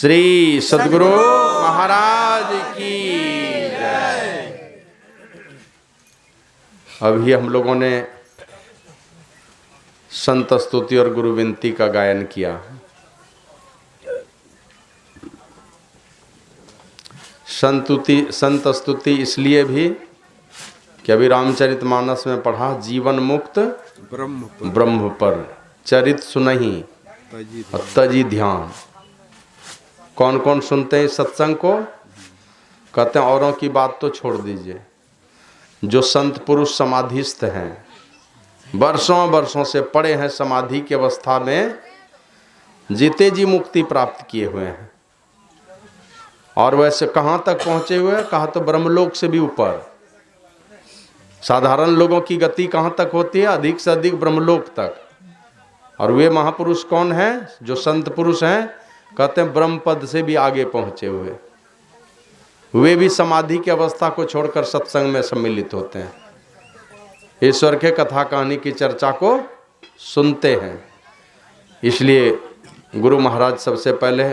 श्री सद्गुरु महाराज की जय। अभी हम लोगों ने संत स्तुति और गुरु विनती का गायन किया। संत स्तुति इसलिए भी कि अभी रामचरितमानस में पढ़ा, जीवन मुक्त ब्रह्म पर चरित सुनहि और तजी ध्यान। कौन कौन सुनते हैं इस सत्संग को? कहते हैं औरों की बात तो छोड़ दीजिए, जो संत पुरुष समाधिस्थ हैं, वर्षों वर्षों से पड़े हैं समाधि की अवस्था में, जीते जी मुक्ति प्राप्त किए हुए हैं। और वैसे कहाँ तक पहुँचे हुए हैं? कहा तो ब्रह्मलोक से भी ऊपर। साधारण लोगों की गति कहाँ तक होती है? अधिक से अधिक ब्रह्मलोक तक। और वे महापुरुष कौन हैं? जो संत पुरुष हैं, कहते हैं ब्रह्म पद से भी आगे पहुँचे हुए। वे भी समाधि की अवस्था को छोड़कर सत्संग में सम्मिलित होते हैं, ईश्वर के कथा कहानी की चर्चा को सुनते हैं। इसलिए गुरु महाराज सबसे पहले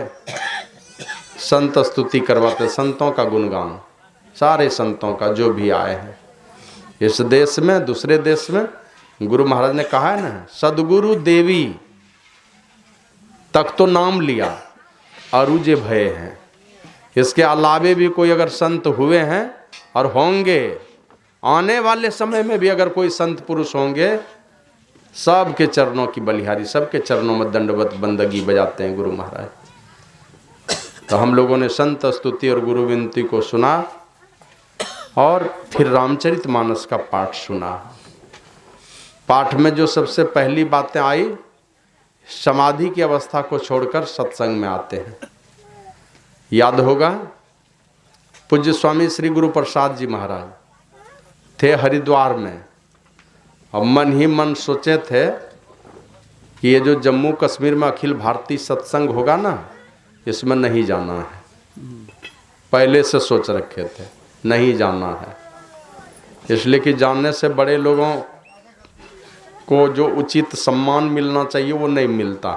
संत स्तुति करवाते, संतों का गुणगान, सारे संतों का जो भी आए हैं इस देश में दूसरे देश में। गुरु महाराज ने कहा है ना, सदगुरु देवी तक तो नाम लिया अरुजे भय हैं। इसके अलावे भी कोई अगर संत हुए हैं और होंगे, आने वाले समय में भी अगर कोई संत पुरुष होंगे, सबके चरणों की बलिहारी, सबके चरणों में दंडवत बंदगी बजाते हैं गुरु महाराज। तो हम लोगों ने संत स्तुति और गुरु विनती को सुना और फिर रामचरितमानस का पाठ सुना। पाठ में जो सबसे पहली बातें आई, समाधि की अवस्था को छोड़कर सत्संग में आते हैं। याद होगा पूज्य स्वामी श्री गुरु प्रसाद जी महाराज थे हरिद्वार में, और मन ही मन सोचे थे कि ये जो जम्मू कश्मीर में अखिल भारतीय सत्संग होगा ना, इसमें नहीं जाना है। पहले से सोच रखे थे नहीं जाना है, इसलिए कि जानने से बड़े लोगों को जो उचित सम्मान मिलना चाहिए वो नहीं मिलता।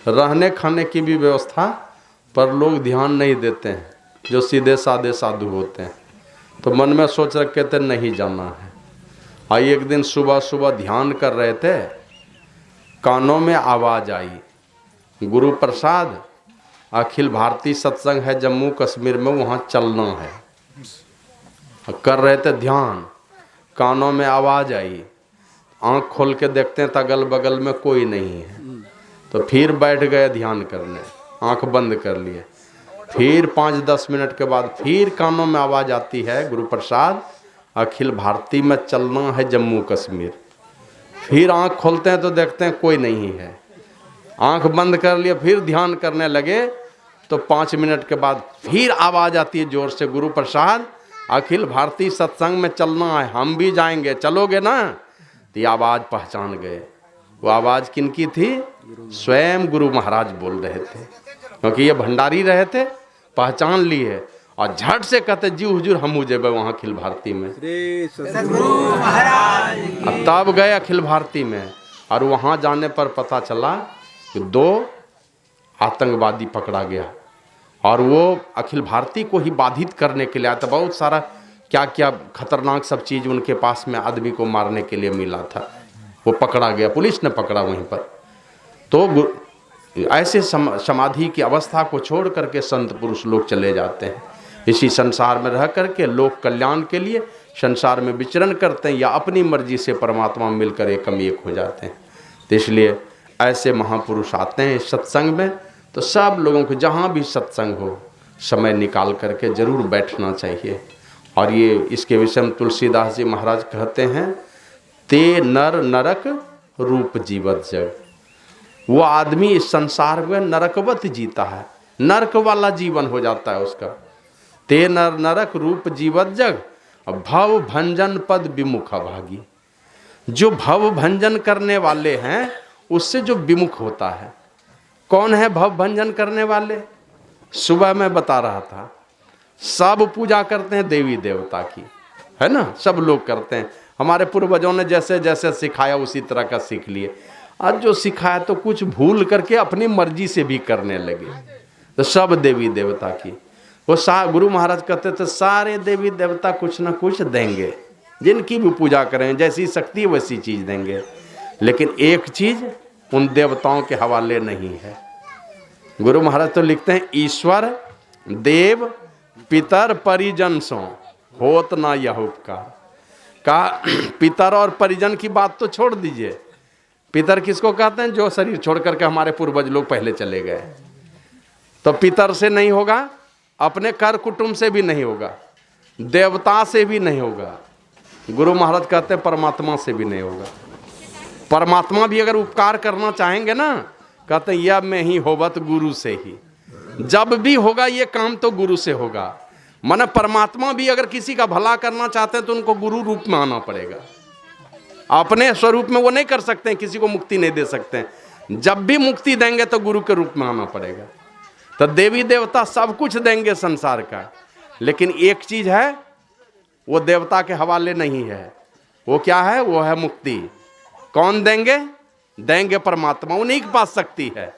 रहने खाने की भी व्यवस्था पर लोग ध्यान नहीं देते हैं, जो सीधे साधे साधु होते हैं। तो मन में सोच रखे थे नहीं जाना है। आई एक दिन सुबह सुबह ध्यान कर रहे थे, कानों में आवाज़ आई, गुरु प्रसाद अखिल भारतीय सत्संग है जम्मू कश्मीर में, वहाँ चलना है। कर रहे थे ध्यान, कानों में आवाज़ आई, आँख खोल के देखते हैं तो अगल बगल में कोई नहीं है। तो फिर बैठ गए ध्यान करने, आँख बंद कर लिए। फिर 5-10 मिनट के बाद फिर कानों में आवाज़ आती है, गुरु प्रसाद अखिल भारतीय में चलना है जम्मू कश्मीर। फिर आँख खोलते हैं तो देखते हैं कोई नहीं है, आँख बंद कर लिए। फिर ध्यान करने लगे तो 5 मिनट के बाद फिर आवाज़ आती है जोर से, गुरु प्रसाद अखिल भारतीय सत्संग में चलना है, हम भी जाएंगे, चलोगे ना? तो ये आवाज़ पहचान गए। वो आवाज़ किनकी थी? स्वयं गुरु महाराज बोल रहे थे, क्योंकि ये भंडारी रहे थे, पहचान लिए और झट से कहते जी हुजूर हम जेबे वहाँ अखिल भारती में। तब गए अखिल भारती में, और वहाँ जाने पर पता चला कि 2 आतंकवादी पकड़ा गया, और वो अखिल भारती को ही बाधित करने के लिए आया था। बहुत सारा क्या क्या खतरनाक सब चीज़ उनके पास में आदमी को मारने के लिए मिला था। वो पकड़ा गया, पुलिस ने पकड़ा वहीं पर। तो ऐसे समाधि की अवस्था को छोड़ करके संत पुरुष लोग चले जाते हैं। इसी संसार में रह करके लोक कल्याण के लिए संसार में विचरण करते हैं, या अपनी मर्जी से परमात्मा मिलकर एकम एक हो जाते हैं। तो इसलिए ऐसे महापुरुष आते हैं सत्संग में, तो सब लोगों को जहाँ भी सत्संग हो समय निकाल करके जरूर बैठना चाहिए। और ये इसके विषय में तुलसीदास जी महाराज कहते हैं, ते नर नरक रूप जीवत जग। वो आदमी इस संसार में नरकवत जीता है, नरक वाला जीवन हो जाता है उसका। ते नर नरक रूप जीवत जग, भव भंजन पद विमुख भागी। जो भव भंजन करने वाले हैं उससे जो विमुख होता है, कौन है भव भंजन करने वाले? सुबह मैं बता रहा था, सब पूजा करते हैं देवी देवता की, है ना, सब लोग करते हैं। हमारे पूर्वजों ने जैसे जैसे सिखाया उसी तरह का सीख लिए। आज जो सिखाया तो कुछ भूल करके अपनी मर्जी से भी करने लगे। तो सब देवी देवता की वो गुरु महाराज कहते थे सारे देवी देवता कुछ ना कुछ देंगे, जिनकी भी पूजा करें जैसी शक्ति है वैसी चीज देंगे, लेकिन एक चीज उन देवताओं के हवाले नहीं है। गुरु महाराज तो लिखते हैं ईश्वर देव पितर परिजन सो होत ना यह उपकार। का पितर और परिजन की बात तो छोड़ दीजिए, पितर किसको कहते हैं? जो शरीर छोड़ करके हमारे पूर्वज लोग पहले चले गए। तो पितर से नहीं होगा, अपने कर कुटुंब से भी नहीं होगा, देवता से भी नहीं होगा, गुरु महाराज कहते हैं परमात्मा से भी नहीं होगा। परमात्मा भी अगर उपकार करना चाहेंगे ना, कहते हैं यह में ही होवत गुरु से ही, जब भी होगा ये काम तो गुरु से होगा। माने परमात्मा भी अगर किसी का भला करना चाहते हैं तो उनको गुरु रूप में आना पड़ेगा। अपने स्वरूप में वो नहीं कर सकते हैं, किसी को मुक्ति नहीं दे सकते हैं। जब भी मुक्ति देंगे तो गुरु के रूप में आना पड़ेगा। तो देवी देवता सब कुछ देंगे संसार का, लेकिन एक चीज है वो देवता के हवाले नहीं है। वो क्या है? वो है मुक्ति। कौन देंगे? देंगे परमात्मा, उन्हीं के पास शक्ति है।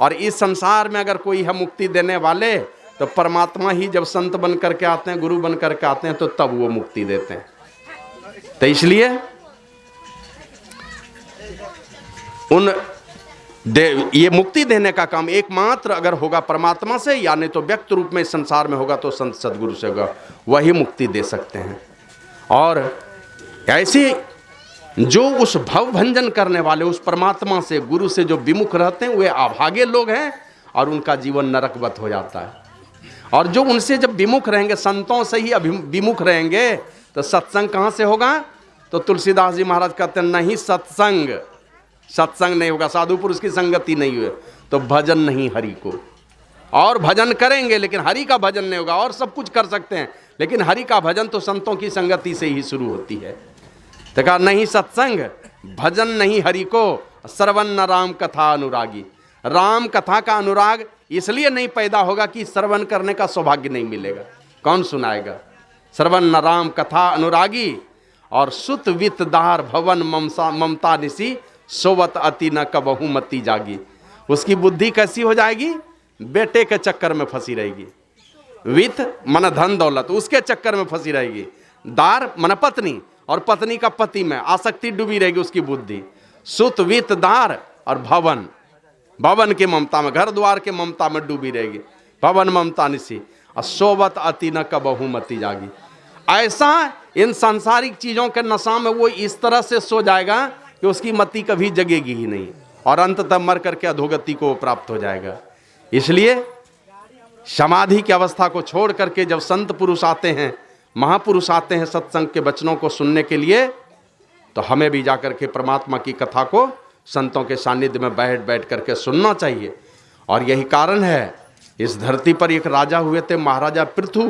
और इस संसार में अगर कोई है मुक्ति देने वाले तो परमात्मा ही जब संत बन करके आते हैं, गुरु बन करके आते हैं, तो तब वो मुक्ति देते हैं। तो इसलिए ये मुक्ति देने का काम एकमात्र अगर होगा परमात्मा से, या नहीं तो व्यक्त रूप में इस संसार में होगा तो संत सदगुरु से होगा, वही मुक्ति दे सकते हैं। और ऐसे जो उस भव भंजन करने वाले उस परमात्मा से गुरु से जो विमुख रहते हैं वे अभागे लोग हैं और उनका जीवन नरकवत हो जाता है। और जो उनसे जब विमुख रहेंगे, संतों से ही विमुख रहेंगे, तो सत्संग कहाँ से होगा? तो तुलसीदास जी महाराज कहते हैं नहीं सत्संग नहीं होगा, साधु पुरुष की संगति नहीं हुए तो भजन नहीं हरि को। और भजन करेंगे लेकिन हरि का भजन नहीं होगा। और सब कुछ कर सकते हैं लेकिन हरि का भजन तो संतों की संगति से ही शुरू होती है। तो कहा नहीं सत्संग भजन नहीं हरि को, श्रवण न राम कथा अनुरागी। राम कथा का अनुराग इसलिए नहीं पैदा होगा कि श्रवण करने का सौभाग्य नहीं मिलेगा। कौन सुनाएगा? श्रवण न राम कथा अनुरागी और सुत वित दार भवन ममता निसी सोवत अति न कबहू मती जागी। उसकी बुद्धि कैसी हो जाएगी? बेटे के चक्कर में फंसी रहेगी। वित मन धन दौलत, उसके चक्कर में फंसी रहेगी। दार मन पत्नी, और पत्नी का पति में आसक्ति डूबी रहेगी उसकी बुद्धि। सुत वित दार और भवन के ममता में, घर द्वार के ममता में डूबी रहेगी। भवन ममता निसी और सोवत अति न कबहू मती जागी। ऐसा इन सांसारिक चीजों के नशा में वो इस तरह से सो जाएगा कि उसकी मति कभी जगेगी ही नहीं, और अंततः मर करके अधोगति को प्राप्त हो जाएगा। इसलिए समाधि की अवस्था को छोड़ करके जब संत पुरुष आते हैं, महापुरुष आते हैं सत्संग के वचनों को सुनने के लिए, तो हमें भी जाकर के परमात्मा की कथा को संतों के सानिध्य में बैठ करके सुनना चाहिए। और यही कारण है, इस धरती पर एक राजा हुए थे महाराजा पृथु।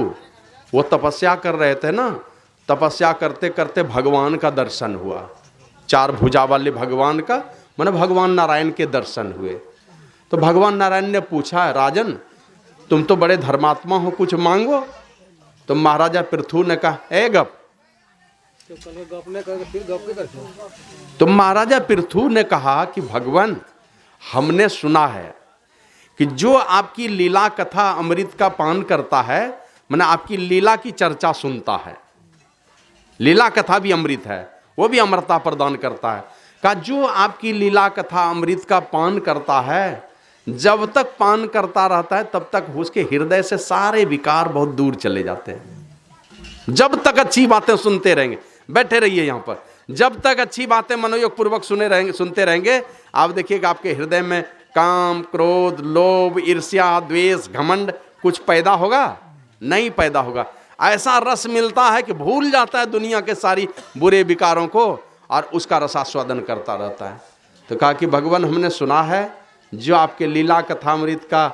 वो तपस्या कर रहे थे ना, तपस्या करते करते भगवान का दर्शन हुआ। 4 भुजा वाले भगवान का, माने भगवान नारायण के दर्शन हुए। तो भगवान नारायण ने पूछा, राजन तुम तो बड़े धर्मात्मा हो, कुछ मांगो। तो महाराजा पृथु ने कहा ए गप। तो महाराजा पृथु ने कहा कि भगवान हमने सुना है कि जो आपकी लीला कथा अमृत का पान करता है, माने आपकी लीला की चर्चा सुनता है, लीला कथा भी अमृत है, वो भी अमरता प्रदान करता है। कहा जो आपकी लीला कथा अमृत का पान करता है, जब तक पान करता रहता है तब तक उसके हृदय से सारे विकार बहुत दूर चले जाते हैं। जब तक अच्छी बातें सुनते रहेंगे, बैठे रहिए यहाँ पर, जब तक अच्छी बातें मनोयोग पूर्वक सुनते रहेंगे, आप देखिएगा आपके हृदय में काम, क्रोध, लोभ, ईर्ष्या, द्वेष, घमंड कुछ पैदा होगा? नहीं पैदा होगा। ऐसा रस मिलता है कि भूल जाता है दुनिया के सारी बुरे विकारों को और उसका रसास्वादन करता रहता है। तो कहा कि भगवान हमने सुना है जो आपके लीला कथामृत का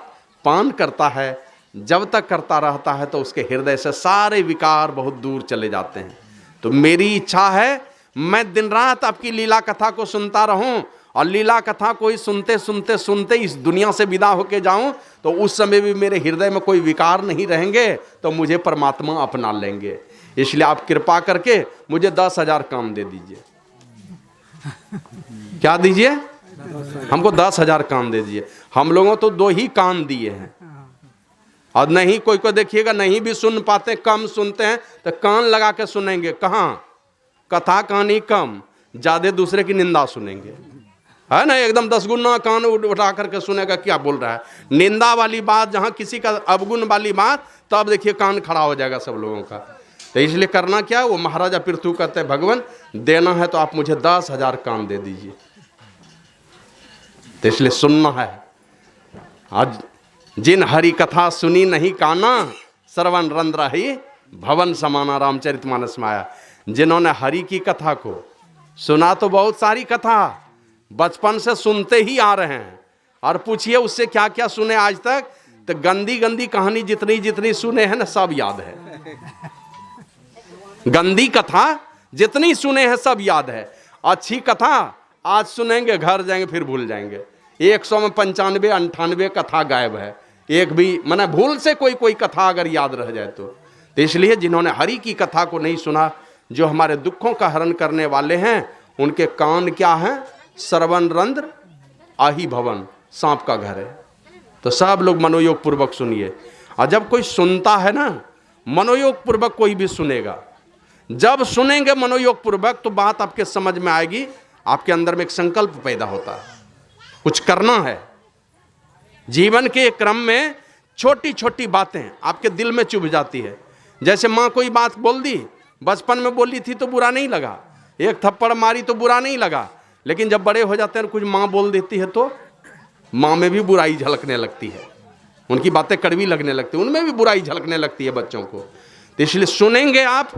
पान करता है, जब तक करता रहता है तो उसके हृदय से सारे विकार बहुत दूर चले जाते हैं। तो मेरी इच्छा है मैं दिन रात आपकी लीला कथा को सुनता रहूं, और लीला कथा को ही सुनते सुनते सुनते इस दुनिया से विदा होके जाऊं, तो उस समय भी मेरे हृदय में कोई विकार नहीं रहेंगे, तो मुझे परमात्मा अपना लेंगे। इसलिए आप कृपा करके मुझे 10,000 काम दे दीजिए। क्या दीजिए? हमको 10,000 काम दे दीजिए। हम लोगों तो 2 ही कान दिए हैं, और नहीं कोई को देखिएगा नहीं भी सुन पाते, कम सुनते हैं तो कान लगा के सुनेंगे। कहाँ कथा कहानी कम, ज्यादा दूसरे की निंदा सुनेंगे, है ना। एकदम 10 गुना कान उठा करके सुनेगा क्या बोल रहा है। निंदा वाली बात, जहां किसी का अवगुण वाली बात, तब देखिए कान खड़ा हो जाएगा सब लोगों का। तो इसलिए करना क्या, वो महाराजा पृथु कहते हैं भगवान देना है तो आप मुझे 10,000 कान दे दीजिए। तो इसलिए सुनना है। आज जिन हरि कथा सुनी नहीं काना, श्रवण रंध्र ही भवन समाना, रामचरितमानस में आया। जिन्होंने हरि की कथा को सुना, तो बहुत सारी कथा बचपन से सुनते ही आ रहे हैं, और पूछिए उससे क्या क्या सुने आज तक, तो गंदी गंदी कहानी जितनी जितनी सुने हैं ना, सब याद है। गंदी कथा जितनी सुने हैं सब याद है। अच्छी कथा आज सुनेंगे, घर जाएंगे फिर भूल जाएंगे। 100 में 95 98 कथा गायब है, एक भी माने भूल से कोई कथा अगर याद रह जाए तो इसलिए जिन्होंने हरि की कथा को नहीं सुना, जो हमारे दुखों का हरण करने वाले हैं, उनके कान क्या हैं, श्रवण रंध्र आही भवन, सांप का घर है। तो सब लोग मनोयोग पूर्वक सुनिए। और जब कोई सुनता है ना, मनोयोग पूर्वक कोई भी सुनेगा, जब सुनेंगे मनोयोग पूर्वक, तो बात आपके समझ में आएगी। आपके अंदर में एक संकल्प पैदा होता है, कुछ करना है। जीवन के क्रम में छोटी छोटी बातें आपके दिल में चुभ जाती है। जैसे माँ कोई बात बोल दी, बचपन में बोली थी तो बुरा नहीं लगा, एक थप्पड़ मारी तो बुरा नहीं लगा, लेकिन जब बड़े हो जाते हैं कुछ माँ बोल देती है तो माँ में भी बुराई झलकने लगती है, उनकी बातें कड़वी लगने लगती है, उनमें भी बुराई झलकने लगती है बच्चों को। तो इसलिए सुनेंगे आप,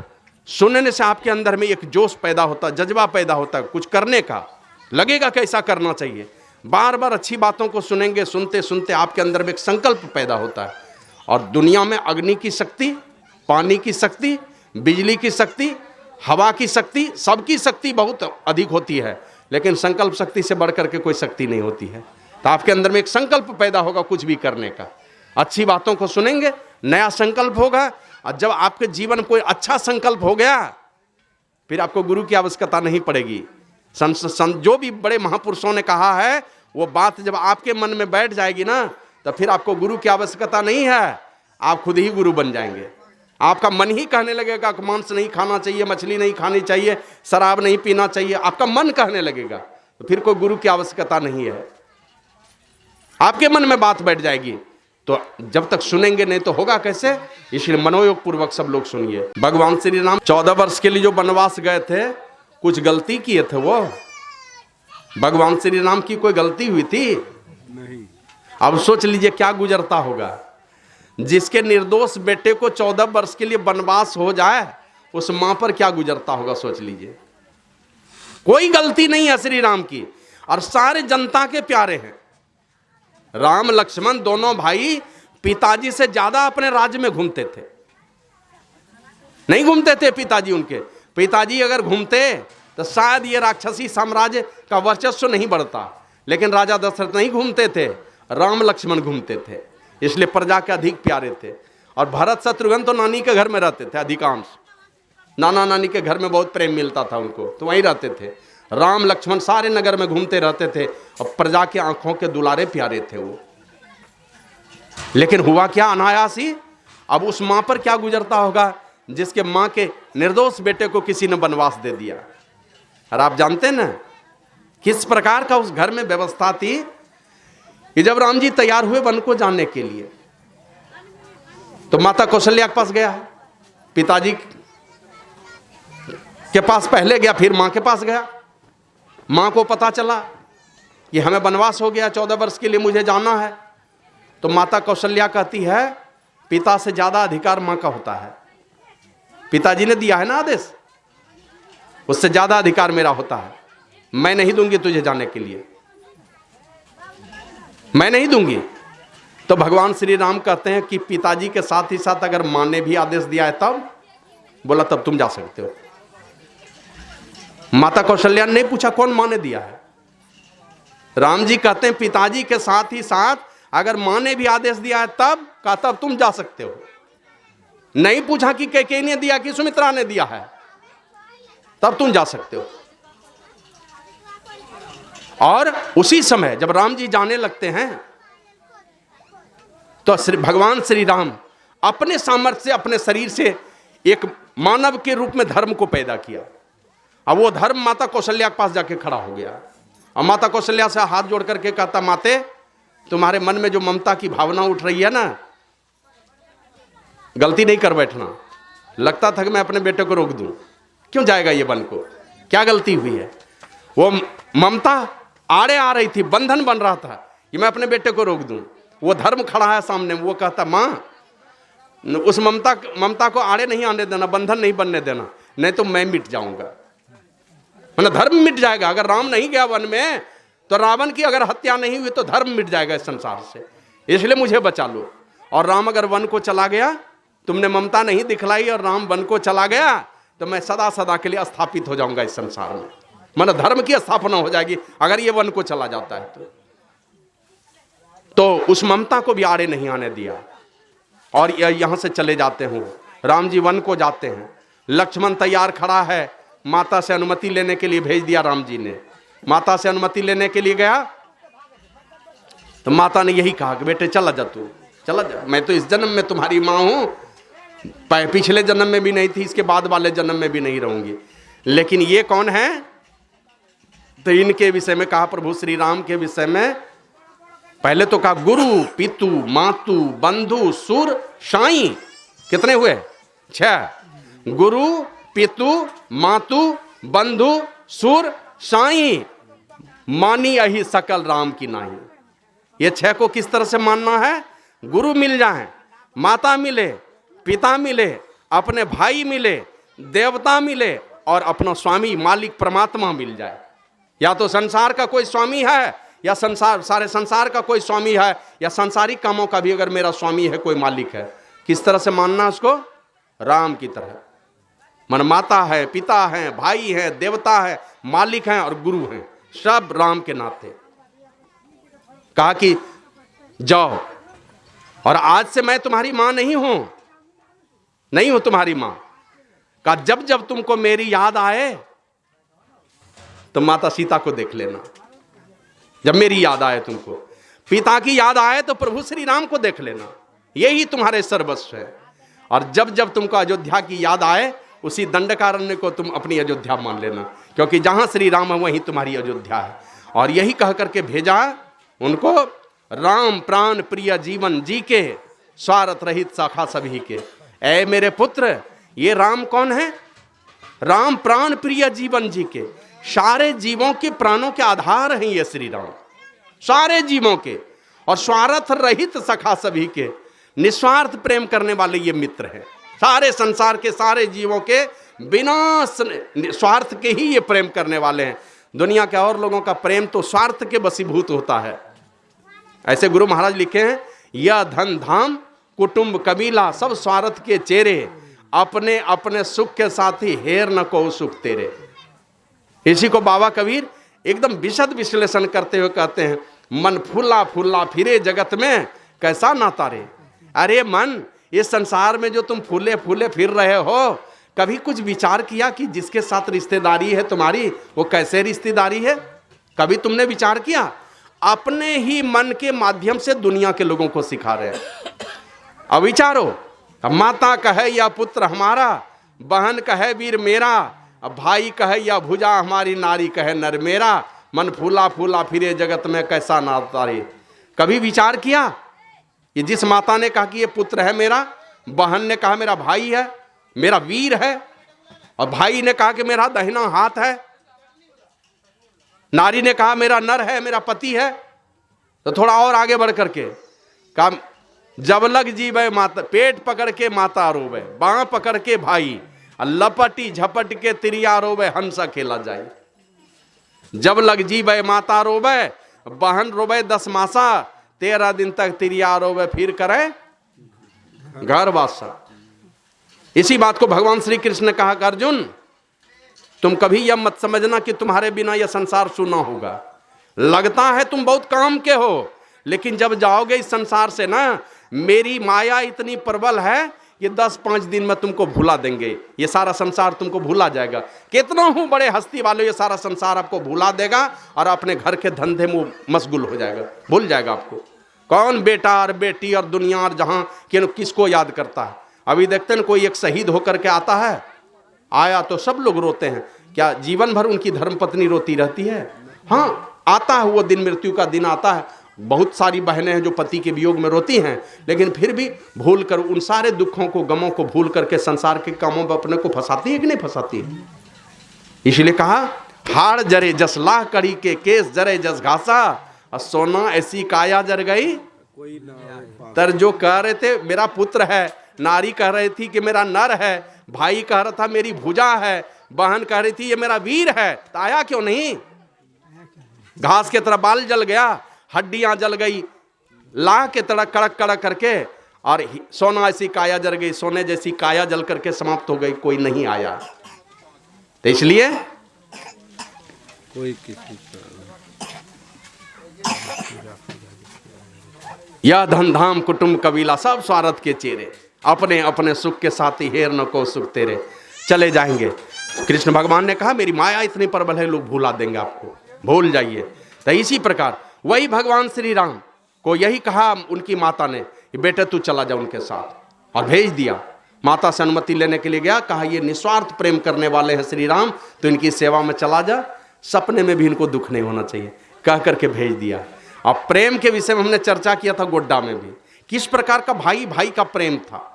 सुनने से आपके अंदर में एक जोश पैदा होता है, जज्बा पैदा होता है कुछ करने का, लगेगा कैसा करना चाहिए। बार बार अच्छी बातों को सुनेंगे, सुनते सुनते आपके अंदर में एक संकल्प पैदा होता है। और दुनिया में अग्नि की शक्ति, पानी की शक्ति, बिजली की शक्ति, हवा की शक्ति, सबकी शक्ति बहुत अधिक होती है, लेकिन संकल्प शक्ति से बढ़कर के कोई शक्ति नहीं होती है। तो आपके अंदर में एक संकल्प पैदा होगा कुछ भी करने का। अच्छी बातों को सुनेंगे, नया संकल्प होगा, और जब आपके जीवन में कोई अच्छा संकल्प हो गया, फिर आपको गुरु की आवश्यकता नहीं पड़ेगी। जो भी बड़े महापुरुषों ने कहा है, वो बात जब आपके मन में बैठ जाएगी ना, तो फिर आपको गुरु की आवश्यकता नहीं है, आप खुद ही गुरु बन जाएंगे। आपका मन ही कहने लगेगा कि मांस नहीं खाना चाहिए, मछली नहीं खानी चाहिए, शराब नहीं पीना चाहिए, आपका मन कहने लगेगा, तो फिर कोई गुरु की आवश्यकता नहीं है। आपके मन में बात बैठ जाएगी, तो जब तक सुनेंगे नहीं तो होगा कैसे। इसलिए मनोयोग पूर्वक सब लोग सुनिए। भगवान श्री राम 14 वर्ष के लिए जो वनवास गए थे, कुछ गलती किए थे वो? भगवान श्री राम की कोई गलती हुई थी? नहीं। अब सोच लीजिए क्या गुजरता होगा। जिसके निर्दोष बेटे को 14 वर्ष के लिए वनवास हो जाए, उस मां पर क्या गुजरता होगा, सोच लीजिए। कोई गलती नहीं है श्री राम की, और सारे जनता के प्यारे हैं। राम लक्ष्मण दोनों भाई पिताजी से ज्यादा अपने राज्य में घूमते थे। नहीं घूमते थे पिताजी उनके, पिताजी अगर घूमते तो शायद ये राक्षसी साम्राज्य का वर्चस्व नहीं बढ़ता, लेकिन राजा दशरथ नहीं घूमते थे, राम लक्ष्मण घूमते थे, इसलिए प्रजा के अधिक प्यारे थे। और भरत शत्रुघ्न तो नानी के घर में रहते थे अधिकांश, नाना नानी के घर में बहुत प्रेम मिलता था उनको, तो वहीं रहते थे। राम लक्ष्मण सारे नगर में घूमते रहते थे, और प्रजा के आंखों के दुलारे प्यारे थे वो। लेकिन हुआ क्या, अनायास ही। अब उस मां पर क्या गुजरता होगा जिसके मां के निर्दोष बेटे को किसी ने वनवास दे दिया। और आप जानते हैं ना किस प्रकार का उस घर में व्यवस्था थी कि जब राम जी तैयार हुए वन को जाने के लिए, तो माता कौशल्या के पास गया, पिताजी के पास पहले गया, फिर मां के पास गया। मां को पता चला कि हमें वनवास हो गया, 14 वर्ष के लिए मुझे जाना है। तो माता कौशल्या कहती है पिता से ज्यादा अधिकार मां का होता है, पिताजी ने दिया है ना आदेश, उससे ज्यादा अधिकार मेरा होता है, मैं नहीं दूंगी तुझे जाने के लिए, मैं नहीं दूंगी। तो भगवान श्री राम कहते हैं कि पिताजी के साथ ही साथ अगर मां ने भी आदेश दिया है तब, बोला तब तुम जा सकते हो। माता कौशल्या ने नहीं पूछा कौन मां ने दिया है। राम जी कहते हैं पिताजी के साथ ही साथ अगर मां ने भी आदेश दिया है तब, कहा तब तुम जा सकते हो। नहीं पूछा कि कैकेयी ने दिया कि सुमित्रा ने दिया है, तब तुम जा सकते हो। और उसी समय जब राम जी जाने लगते हैं तो भगवान श्री राम अपने सामर्थ्य से, अपने शरीर से एक मानव के रूप में धर्म को पैदा किया। अब वो धर्म माता कौशल्या के पास जाके खड़ा हो गया और माता कौशल्या से हाथ जोड़ करके कहता, माते तुम्हारे मन में जो ममता की भावना उठ रही है ना, गलती नहीं कर बैठना। लगता था कि मैं अपने बेटे को रोक दूं, क्यों जाएगा ये वन को, क्या गलती हुई है। वो ममता आड़े आ रही थी, बंधन बन रहा था कि मैं अपने बेटे को रोक दूं। वो धर्म खड़ा है सामने, वो कहता, माँ उस ममता को आड़े नहीं आने देना, बंधन नहीं बनने देना, नहीं तो मैं मिट जाऊंगा। मतलब धर्म मिट जाएगा। अगर राम नहीं गया वन में तो रावण की अगर हत्या नहीं हुई तो धर्म मिट जाएगा इस संसार से, इसलिए मुझे बचा लो। और राम अगर वन को चला गया, तुमने ममता नहीं दिखलाई और राम वन को चला गया, तो मैं सदा सदा के लिए स्थापित हो जाऊंगा इस संसार में। मतलब धर्म की स्थापना हो जाएगी अगर ये वन को चला जाता है तो उस ममता को भी आड़े नहीं आने दिया और यहां से चले जाते हैं। राम जी वन को जाते हैं, लक्ष्मण तैयार खड़ा है, माता से अनुमति लेने के लिए भेज दिया राम जी ने। माता से अनुमति लेने के लिए गया तो माता ने यही कहा कि बेटे चला जा, तू चला जा, मैं तो इस जन्म में तुम्हारी माँ हूं, पिछले जन्म में भी नहीं थी, इसके बाद वाले जन्म में भी नहीं रहूंगी। लेकिन ये कौन है, तो इनके विषय में कहा, प्रभु श्री राम के विषय में पहले तो कहा गुरु पितु मातु बंधु सुर साई। कितने हुए? 6। गुरु पितु मातु बंधु सुर साई, मानी अहि सकल राम की नाही। ये 6 को किस तरह से मानना है? गुरु मिल जाए, माता मिले, पिता मिले, अपने भाई मिले, देवता मिले और अपना स्वामी मालिक परमात्मा मिल जाए। या तो संसार का कोई स्वामी है या सारे संसार का कोई स्वामी है, या सांसारिक कामों का भी अगर मेरा स्वामी है, कोई मालिक है। किस तरह से मानना उसको? राम की तरह। मन माता है, पिता है, भाई है, देवता है, मालिक है और गुरु हैं, सब राम के नाते। कहा कि जाओ, और आज से मैं तुम्हारी मां नहीं हूं तुम्हारी मां। कहा जब जब तुमको मेरी याद आए तो माता सीता को देख लेना। जब मेरी याद आए तुमको, पिता की याद आए तो प्रभु श्री राम को देख लेना, यही तुम्हारे सर्वस्व है। और जब जब तुमको अयोध्या की याद आए, उसी दंडकारण्य को तुम अपनी अयोध्या मान लेना, क्योंकि जहां श्री राम है वहीं तुम्हारी अयोध्या है। और यही कह करके भेजा उनको, राम प्राण प्रिय जीवन जी के, स्वार्थ रहित शाखा सभी के। ऐ मेरे पुत्र, ये राम कौन है? राम प्राण प्रिय जीवन जी के, सारे जीवों के प्राणों के आधार हैं ये श्री राम, सारे जीवों के, और स्वार्थ रहित सखा सभी के, निस्वार्थ प्रेम करने वाले ये मित्र हैं। सारे संसार के सारे जीवों के बिना स्वार्थ के ही ये प्रेम करने वाले हैं। दुनिया के और लोगों का प्रेम तो स्वार्थ के वशीभूत होता है। ऐसे गुरु महाराज लिखे हैं, यह धन धाम कुटुंब कबीला सब स्वार्थ के चेहरे, अपने अपने सुख के साथी हेर न को सुख तेरे। इसी को बाबा कबीर एकदम विशद विश्लेषण करते हुए कहते हैं, मन फूला फूला फिरे जगत में कैसा नाता रे। अरे मन, इस संसार में जो तुम फूले फूले फिर रहे हो, कभी कुछ विचार किया कि जिसके साथ रिश्तेदारी है तुम्हारी, वो कैसे रिश्तेदारी है? कभी तुमने विचार किया? अपने ही मन के माध्यम से दुनिया के लोगों को सिखा रहे हैं। अब विचारो, माता कहे या पुत्र हमारा, बहन कहे वीर मेरा, अब भाई कहे या भुजा हमारी, नारी कहे नर मेरा, मन फूला फूला फिरे जगत में कैसा नाता रे। कभी विचार किया? ये जिस माता ने कहा कि ये पुत्र है मेरा, बहन ने कहा मेरा भाई है, मेरा वीर है, और भाई ने कहा कि मेरा दाहिना हाथ है, नारी ने कहा मेरा नर है, मेरा पति है, तो थोड़ा और आगे बढ़ करके कहा जब लग जीवे माता, पेट पकड़ के माता रोवे, बाँ पकड़ के भाई, लपटी झपट के तिरिया रोवे, हंस खेला जाए। जब लग जीवे माता रोवे, बहन रोवे 10 मासा, 13 दिन तक तिरिया रोवे, फिर करे घर वासा। इसी बात को भगवान श्री कृष्ण ने कहा कि अर्जुन, तुम कभी यह मत समझना कि तुम्हारे बिना यह संसार सुना होगा। लगता है तुम बहुत काम के हो, लेकिन जब जाओगे इस संसार से ना, मेरी माया इतनी प्रबल है, ये 10-5 दिन में तुमको भुला देंगे, ये सारा संसार तुमको भुला जाएगा। कितना हूं बड़े हस्ती वाले, ये सारा संसार आपको भुला देगा और अपने घर के धंधे में मशगूल हो जाएगा, भूल जाएगा आपको। कौन बेटा और बेटी और दुनिया और जहां किसको याद करता है? अभी देखते हैं कोई एक शहीद होकर के आता है, आया तो सब लोग रोते हैं। क्या जीवन भर उनकी धर्मपत्नी रोती रहती है? हाँ, आता है वो दिन, मृत्यु का दिन आता है। बहुत सारी बहनें हैं जो पति के वियोग में रोती हैं, लेकिन फिर भी भूल कर उन सारे दुखों को, गमों को भूल करके संसार के कामों में अपने को फंसाती है कि नहीं फंसाती है? इसलिए कहा, हाड़ जरे जस लाह कड़ी के केस जरे जस घासा, और सोना ऐसी काया जर गई। तर जो कह रहे थे मेरा पुत्र है, नारी कह रही थी कि मेरा नर है, भाई कह रहा था मेरी भुजा है, बहन कह रही थी ये मेरा वीर है, तो आया क्यों नहीं? घास के तरह बाल जल गया, हड्डियां जल गई, लाह के तरह कड़क कड़क करके, और सोना ऐसी काया जल गई, सोने जैसी काया जल करके समाप्त हो गई, कोई नहीं आया। तो इसलिए कोई किसी यह धनधाम कुटुंब कबीला सब स्वार्थ के चेहरे, अपने अपने सुख के साथी हेर न को सुख तेरे, चले जाएंगे। कृष्ण भगवान ने कहा मेरी माया इतनी प्रबल है, लोग भुला देंगे आपको, भूल जाइए। तो इसी प्रकार वही भगवान श्री राम को यही कहा उनकी माता ने, बेटे तू चला जा उनके साथ, और भेज दिया। माता से अनुमति लेने के लिए गया, कहा ये निस्वार्थ प्रेम करने वाले हैं श्री राम, तो इनकी सेवा में चला जा, सपने में भी इनको दुख नहीं होना चाहिए, कह करके भेज दिया। अब प्रेम के विषय में हमने चर्चा किया था गोड्डा में भी, किस प्रकार का भाई भाई का प्रेम था।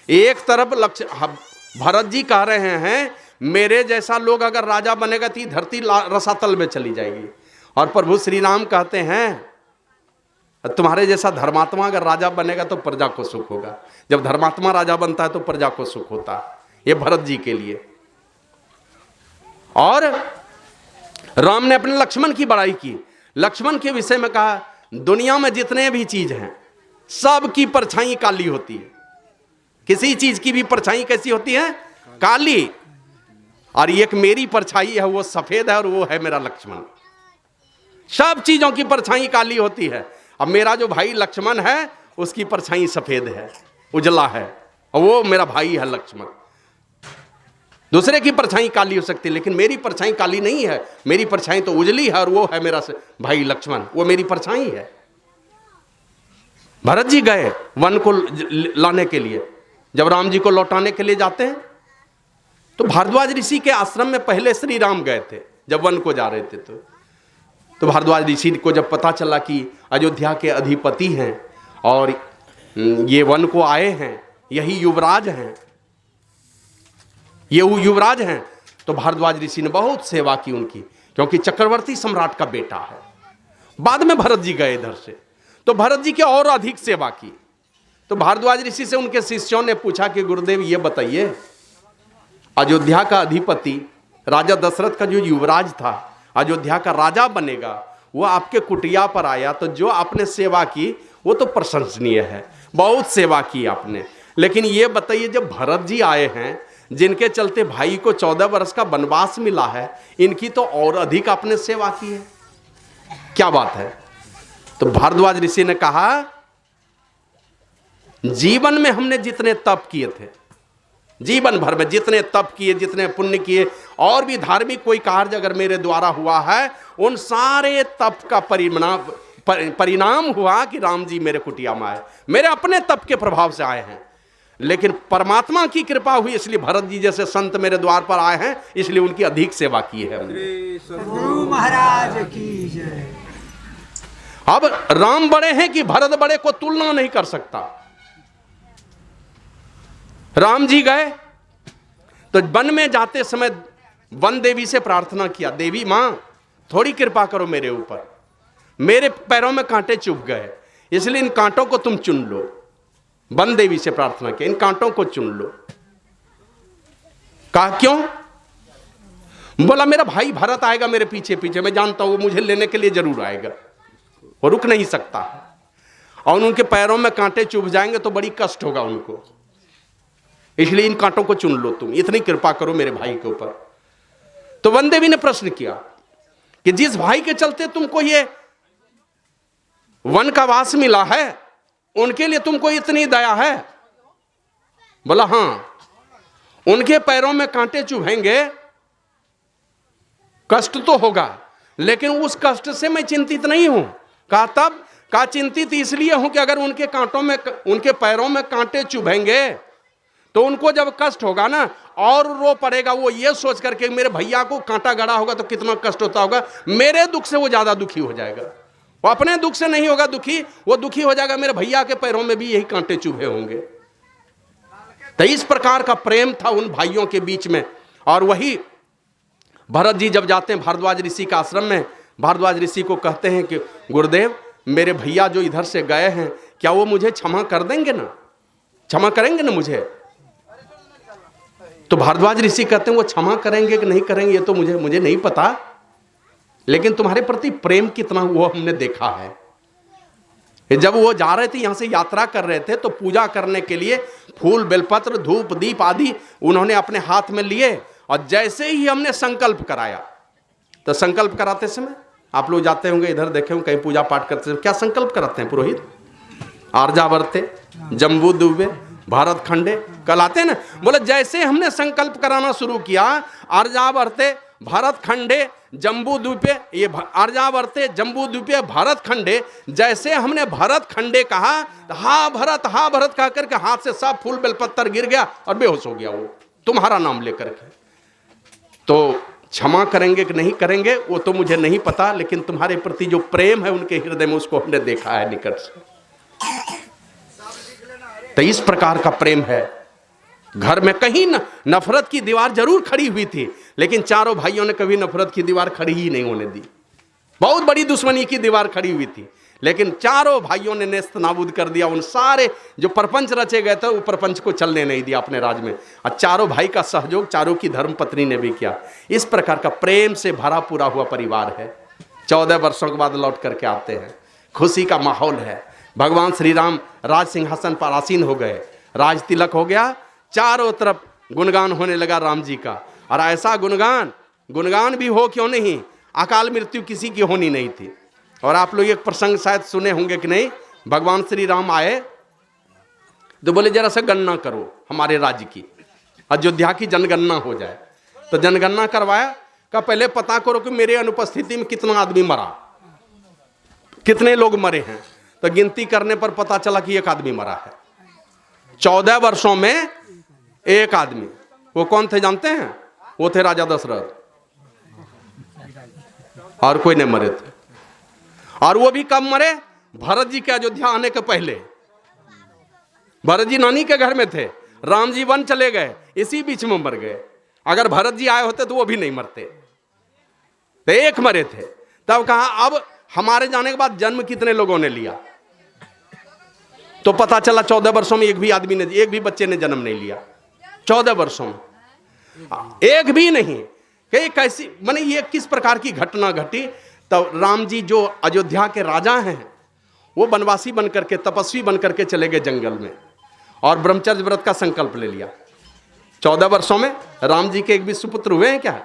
एक तरफ लक्ष्य भरत जी कह रहे हैं मेरे जैसा लोग अगर राजा बनेगा तो धरती रसातल में चली जाएगी, और प्रभु श्री राम कहते हैं तुम्हारे जैसा धर्मात्मा अगर राजा बनेगा तो प्रजा को सुख होगा। जब धर्मात्मा राजा बनता है तो प्रजा को सुख होता है, ये भरत जी के लिए। और राम ने अपने लक्ष्मण की बड़ाई की, लक्ष्मण के विषय में कहा दुनिया में जितने भी चीज हैं सब की परछाई काली होती है, किसी चीज की भी परछाई कैसी होती है? काली, और एक मेरी परछाई है वो सफेद है, और वो है मेरा लक्ष्मण। सब चीजों की परछाई काली होती है, अब मेरा जो भाई लक्ष्मण है उसकी परछाई सफेद है, उजला है, और वो मेरा भाई है लक्ष्मण। दूसरे की परछाई काली हो सकती है, लेकिन मेरी परछाई काली नहीं है, मेरी परछाई तो उजली है, और वो है मेरा भाई लक्ष्मण, वो मेरी परछाई है। भरत जी गए वन को लाने के लिए, जब राम जी को लौटाने के लिए जाते हैं तो भारद्वाज ऋषि के आश्रम में पहले श्री राम गए थे, जब वन को जा रहे थे तो भारद्वाज ऋषि को जब पता चला कि अयोध्या के अधिपति हैं और ये वन को आए हैं, यही युवराज हैं, ये युवराज हैं, तो भारद्वाज ऋषि ने बहुत सेवा की उनकी, क्योंकि चक्रवर्ती सम्राट का बेटा है। बाद में भरत जी गए इधर से, तो भरत जी की और अधिक सेवा की। तो भारद्वाज ऋषि से उनके शिष्यों ने पूछा कि गुरुदेव ये बताइए, अयोध्या का अधिपति राजा दशरथ का जो युवराज था, अयोध्या का राजा बनेगा, वो आपके कुटिया पर आया, तो जो आपने सेवा की वो तो प्रशंसनीय है, बहुत सेवा की आपने, लेकिन ये बताइए जब भरत जी आए हैं जिनके चलते भाई को 14 वर्ष का वनवास मिला है, इनकी तो और अधिक आपने सेवा की है, क्या बात है? तो भारद्वाज ऋषि ने कहा जीवन में हमने जितने तप किए थे, जीवन भर में जितने तप किए, जितने पुण्य किए, और भी धार्मिक कोई कार्य अगर मेरे द्वारा हुआ है, उन सारे तप का परिणाम हुआ कि राम जी मेरे कुटिया में आए, मेरे अपने तप के प्रभाव से आए हैं। लेकिन परमात्मा की कृपा हुई, इसलिए भरत जी जैसे संत मेरे द्वार पर आए हैं, इसलिए उनकी अधिक सेवा की है गुरु महाराज की जय। अब राम बड़े हैं कि भरत बड़े को तुलना नहीं कर सकता। राम जी गए तो वन में जाते समय वन देवी से प्रार्थना किया, देवी मां थोड़ी कृपा करो मेरे ऊपर, मेरे पैरों में कांटे चुभ गए, इसलिए इन कांटों को तुम चुन लो। वन देवी से प्रार्थना किया, इन कांटों को चुन लो। कहा क्यों? बोला मेरा भाई भरत आएगा मेरे पीछे पीछे, मैं जानता हूं वो मुझे लेने के लिए जरूर आएगा, वो रुक नहीं सकता, और उनके पैरों में कांटे चुभ जाएंगे तो बड़ी कष्ट होगा उनको, इसलिए इन कांटों को चुन लो, तुम इतनी कृपा करो मेरे भाई के ऊपर। तो वन देवी ने प्रश्न किया कि जिस भाई के चलते तुमको ये वन का वास मिला है, उनके लिए तुमको इतनी दया है? बोला हां, उनके पैरों में कांटे चुभेंगे, कष्ट तो होगा, लेकिन उस कष्ट से मैं चिंतित नहीं हूं। कहा तब? कहा चिंतित इसलिए हूं कि अगर उनके कांटों में, उनके पैरों में कांटे चुभेंगे तो उनको जब कष्ट होगा ना और रो पड़ेगा, वो ये सोच करके मेरे भैया को कांटा गड़ा होगा तो कितना कष्ट होता होगा, मेरे दुख से वो ज्यादा दुखी हो जाएगा। वो अपने दुख से नहीं होगा दुखी, वो दुखी हो जाएगा मेरे भैया के पैरों में भी यही कांटे चुभे होंगे। तो इस प्रकार का प्रेम था उन भाइयों के बीच में। और वही भरत जी जब जाते हैं भारद्वाज ऋषि का आश्रम में, भारद्वाज ऋषि को कहते हैं कि गुरुदेव मेरे भैया जो इधर से गए हैं क्या वो मुझे क्षमा कर देंगे ना, क्षमा करेंगे ना मुझे? तो भारद्वाज ऋषि कहते हैं वो क्षमा करेंगे कि नहीं करेंगे ये तो मुझे नहीं पता, लेकिन तुम्हारे प्रति प्रेम कितना वो हमने देखा है। जब वो जा रहे थे, यहां से यात्रा कर रहे थे, तो पूजा करने के लिए फूल बेलपत्र धूप दीप आदि उन्होंने अपने हाथ में लिए, और जैसे ही हमने संकल्प कराया, तो संकल्प कराते समय आप लोग जाते होंगे इधर देखे होंगे कहीं पूजा पाठ करते समय क्या संकल्प कराते हैं पुरोहित? आर्यावर्ते जम्बू द्वीपे भारत खंडे, कल आते हैं ना, बोले जैसे हमने संकल्प कराना शुरू किया, आर्यावर्ते भारत खंडे जम्बू द्वीपे, ये आर्यावर्ते जम्बू द्वीपे भारत खंडे, जैसे हमने भारत खंडे कहा, हा भरत कह करके हाथ से सब फूल बेलपत्तर गिर गया और बेहोश हो गया वो तुम्हारा नाम लेकर के। तो क्षमा करेंगे कि नहीं करेंगे वो तो मुझे नहीं पता, लेकिन तुम्हारे प्रति जो प्रेम है उनके हृदय में उसको हमने देखा है निकट से। तो इस प्रकार का प्रेम है। घर में कहीं नफरत की दीवार जरूर खड़ी हुई थी, लेकिन चारों भाइयों ने कभी नफरत की दीवार खड़ी ही नहीं होने दी। बहुत बड़ी दुश्मनी की दीवार खड़ी हुई थी, लेकिन चारों भाइयों ने नेस्त नाबूद कर दिया। उन सारे जो प्रपंच रचे गए थे वो प्रपंच को चलने नहीं दिया अपने राज में, और चारों भाई का सहयोग चारों की धर्म पत्नी ने भी किया। इस प्रकार का प्रेम से भरा पूरा हुआ परिवार है। 14 वर्षों के बाद लौट करके आते हैं, खुशी का माहौल है। भगवान श्री राम राज सिंहासन पर आसीन हो गए, राज तिलक हो गया, चारों तरफ गुणगान होने लगा राम जी का। और ऐसा गुणगान भी हो क्यों नहीं, अकाल मृत्यु किसी की होनी नहीं थी। और आप लोग एक प्रसंग शायद सुने होंगे कि नहीं, भगवान श्री राम आए तो बोले जरा सा गणना करो हमारे राज्य की, अयोध्या की जनगणना हो जाए। तो जनगणना करवाया, का पहले पता करो कि मेरे अनुपस्थिति में कितना आदमी मरा, कितने लोग मरे हैं। तो गिनती करने पर पता चला कि एक आदमी मरा है 14 वर्षों में, एक आदमी। वो कौन थे जानते हैं? वो थे राजा दशरथ, और कोई नहीं मरे थे। और वो भी कब मरे? भरत जी के अयोध्या आने के पहले। भरत जी नानी के घर में थे, राम जी वन चले गए, इसी बीच में मर गए। अगर भरत जी आए होते तो वो भी नहीं मरते, तो एक मरे थे। तब कहा अब हमारे जाने के बाद जन्म कितने लोगों ने लिया, तो पता चला 14 वर्षों में एक भी बच्चे ने जन्म नहीं लिया। 14 वर्षों में एक भी नहीं। कि कैसी माने ये किस प्रकार की घटना घटी? तो राम जी जो अयोध्या के राजा हैं वो वनवासी बनकर के, तपस्वी बनकर के चले गए जंगल में, और ब्रह्मचर्य व्रत का संकल्प ले लिया। 14 वर्षों में राम जी के एक भी सुपुत्र हुए हैं क्या?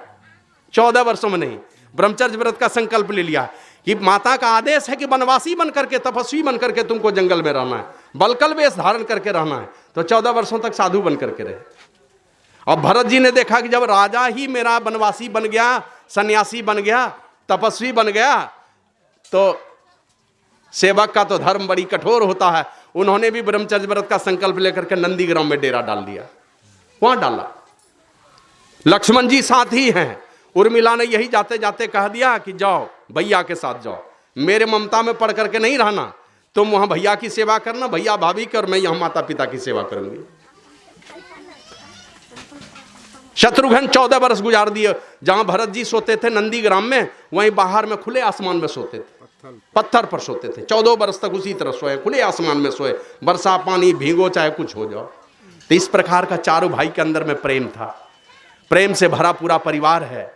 14 वर्षों में नहीं, ब्रह्मचर्य व्रत का संकल्प ले लिया कि माता का आदेश है कि वनवासी बनकर के, तपस्वी बनकर के तुमको जंगल में रहना है, बलकल वेश धारण करके रहना है। तो 14 वर्षों तक साधु बनकर के रहे। और भरत जी ने देखा कि जब राजा ही मेरा वनवासी बन गया, सन्यासी बन गया, तपस्वी बन गया, तो सेवक का तो धर्म बड़ी कठोर होता है। उन्होंने भी ब्रह्मचर्य व्रत का संकल्प लेकर के नंदीग्राम में डेरा डाल दिया, वहां डाला। लक्ष्मण जी साथ ही हैं। उर्मिला ने यही जाते जाते कह दिया कि जाओ भैया के साथ जाओ, मेरे ममता में पड़ करके नहीं रहना, तुम वहां भैया की सेवा करना, भैया भाभी की, और मैं यहां माता पिता की सेवा करूंगी। शत्रुघ्न 14 वर्ष गुजार दिए। जहां भरत जी सोते थे नंदीग्राम में, वहीं बाहर में खुले आसमान में सोते थे, पत्थर पर सोते थे। 14 वर्ष तक उसी तरह सोए, खुले आसमान में सोए, वर्षा पानी भीगो चाहे कुछ हो जाओ। तो इस प्रकार का चारों भाई के अंदर में प्रेम था, प्रेम से भरा पूरा परिवार है।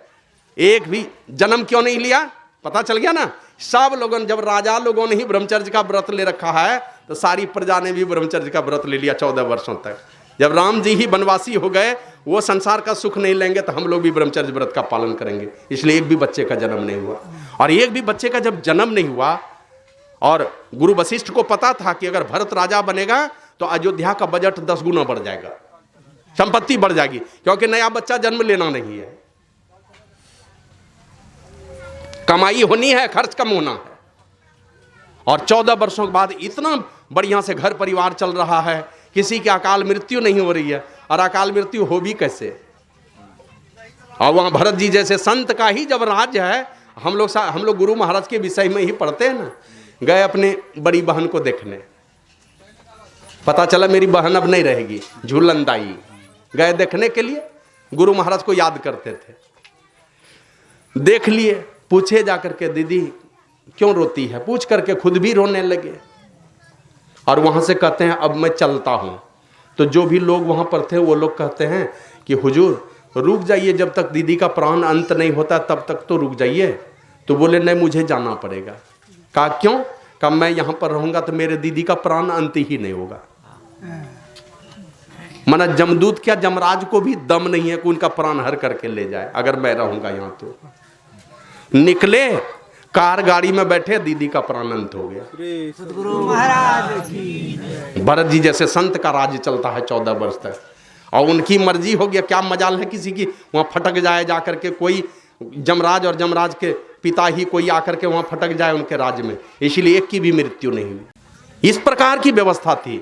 एक भी जन्म क्यों नहीं लिया? पता चल गया ना, सब लोगों ने, जब राजा लोगों ने ही ब्रह्मचर्य का व्रत ले रखा है, तो सारी प्रजा ने भी ब्रह्मचर्य का व्रत ले लिया 14 वर्षों तक। जब राम जी ही वनवासी हो गए, वो संसार का सुख नहीं लेंगे, तो हम लोग भी ब्रह्मचर्य व्रत का पालन करेंगे। इसलिए एक भी बच्चे का जन्म नहीं हुआ। और एक भी बच्चे का जब जन्म नहीं हुआ, और गुरु वशिष्ठ को पता था कि अगर भरत राजा बनेगा तो अयोध्या का बजट 10 गुना बढ़ जाएगा, संपत्ति बढ़ जाएगी, क्योंकि नया बच्चा जन्म लेना नहीं है, कमाई होनी है, खर्च कम होना है। और 14 वर्षों के बाद इतना बढ़िया से घर परिवार चल रहा है, किसी की अकाल मृत्यु नहीं हो रही है। और अकाल मृत्यु हो भी कैसे? और वहाँ भरत जी जैसे संत का ही जब राज्य है, हम लोग गुरु महाराज के विषय में ही पढ़ते हैं ना। गए अपने बड़ी बहन को देखने, पता चला मेरी बहन अब नहीं रहेगी, झूलनदाई। गए देखने के लिए, गुरु महाराज को याद करते थे। देख लिए, पूछे जाकर के दीदी क्यों रोती है, पूछ करके खुद भी रोने लगे। और वहां से कहते हैं अब मैं चलता हूं। तो जो भी लोग वहां पर थे वो लोग कहते हैं कि हुजूर रुक जाइए, जब तक दीदी का प्राण अंत नहीं होता तब तक तो रुक जाइए। तो बोले नहीं, मुझे जाना पड़ेगा। कहा क्यों? कहा मैं यहां पर रहूंगा तो मेरे दीदी का प्राण अंत ही नहीं होगा। मना जमदूत क्या, जमराज को भी दम नहीं है कि उनका प्राण हर करके ले जाए अगर मैं रहूंगा यहां। तो निकले, कार गाड़ी में बैठे, दीदी का प्राण अंत हो गया। सतगुरु महाराज की। भरत जी जैसे संत का राज्य चलता है 14 वर्ष तक, और उनकी मर्जी हो गया। क्या मजाल है किसी की वहां फटक जाए, जाकर के कोई जमराज और जमराज के पिता ही कोई आकर के वहां फटक जाए उनके राज्य में। इसलिए एक की भी मृत्यु नहीं हुई। इस प्रकार की व्यवस्था थी।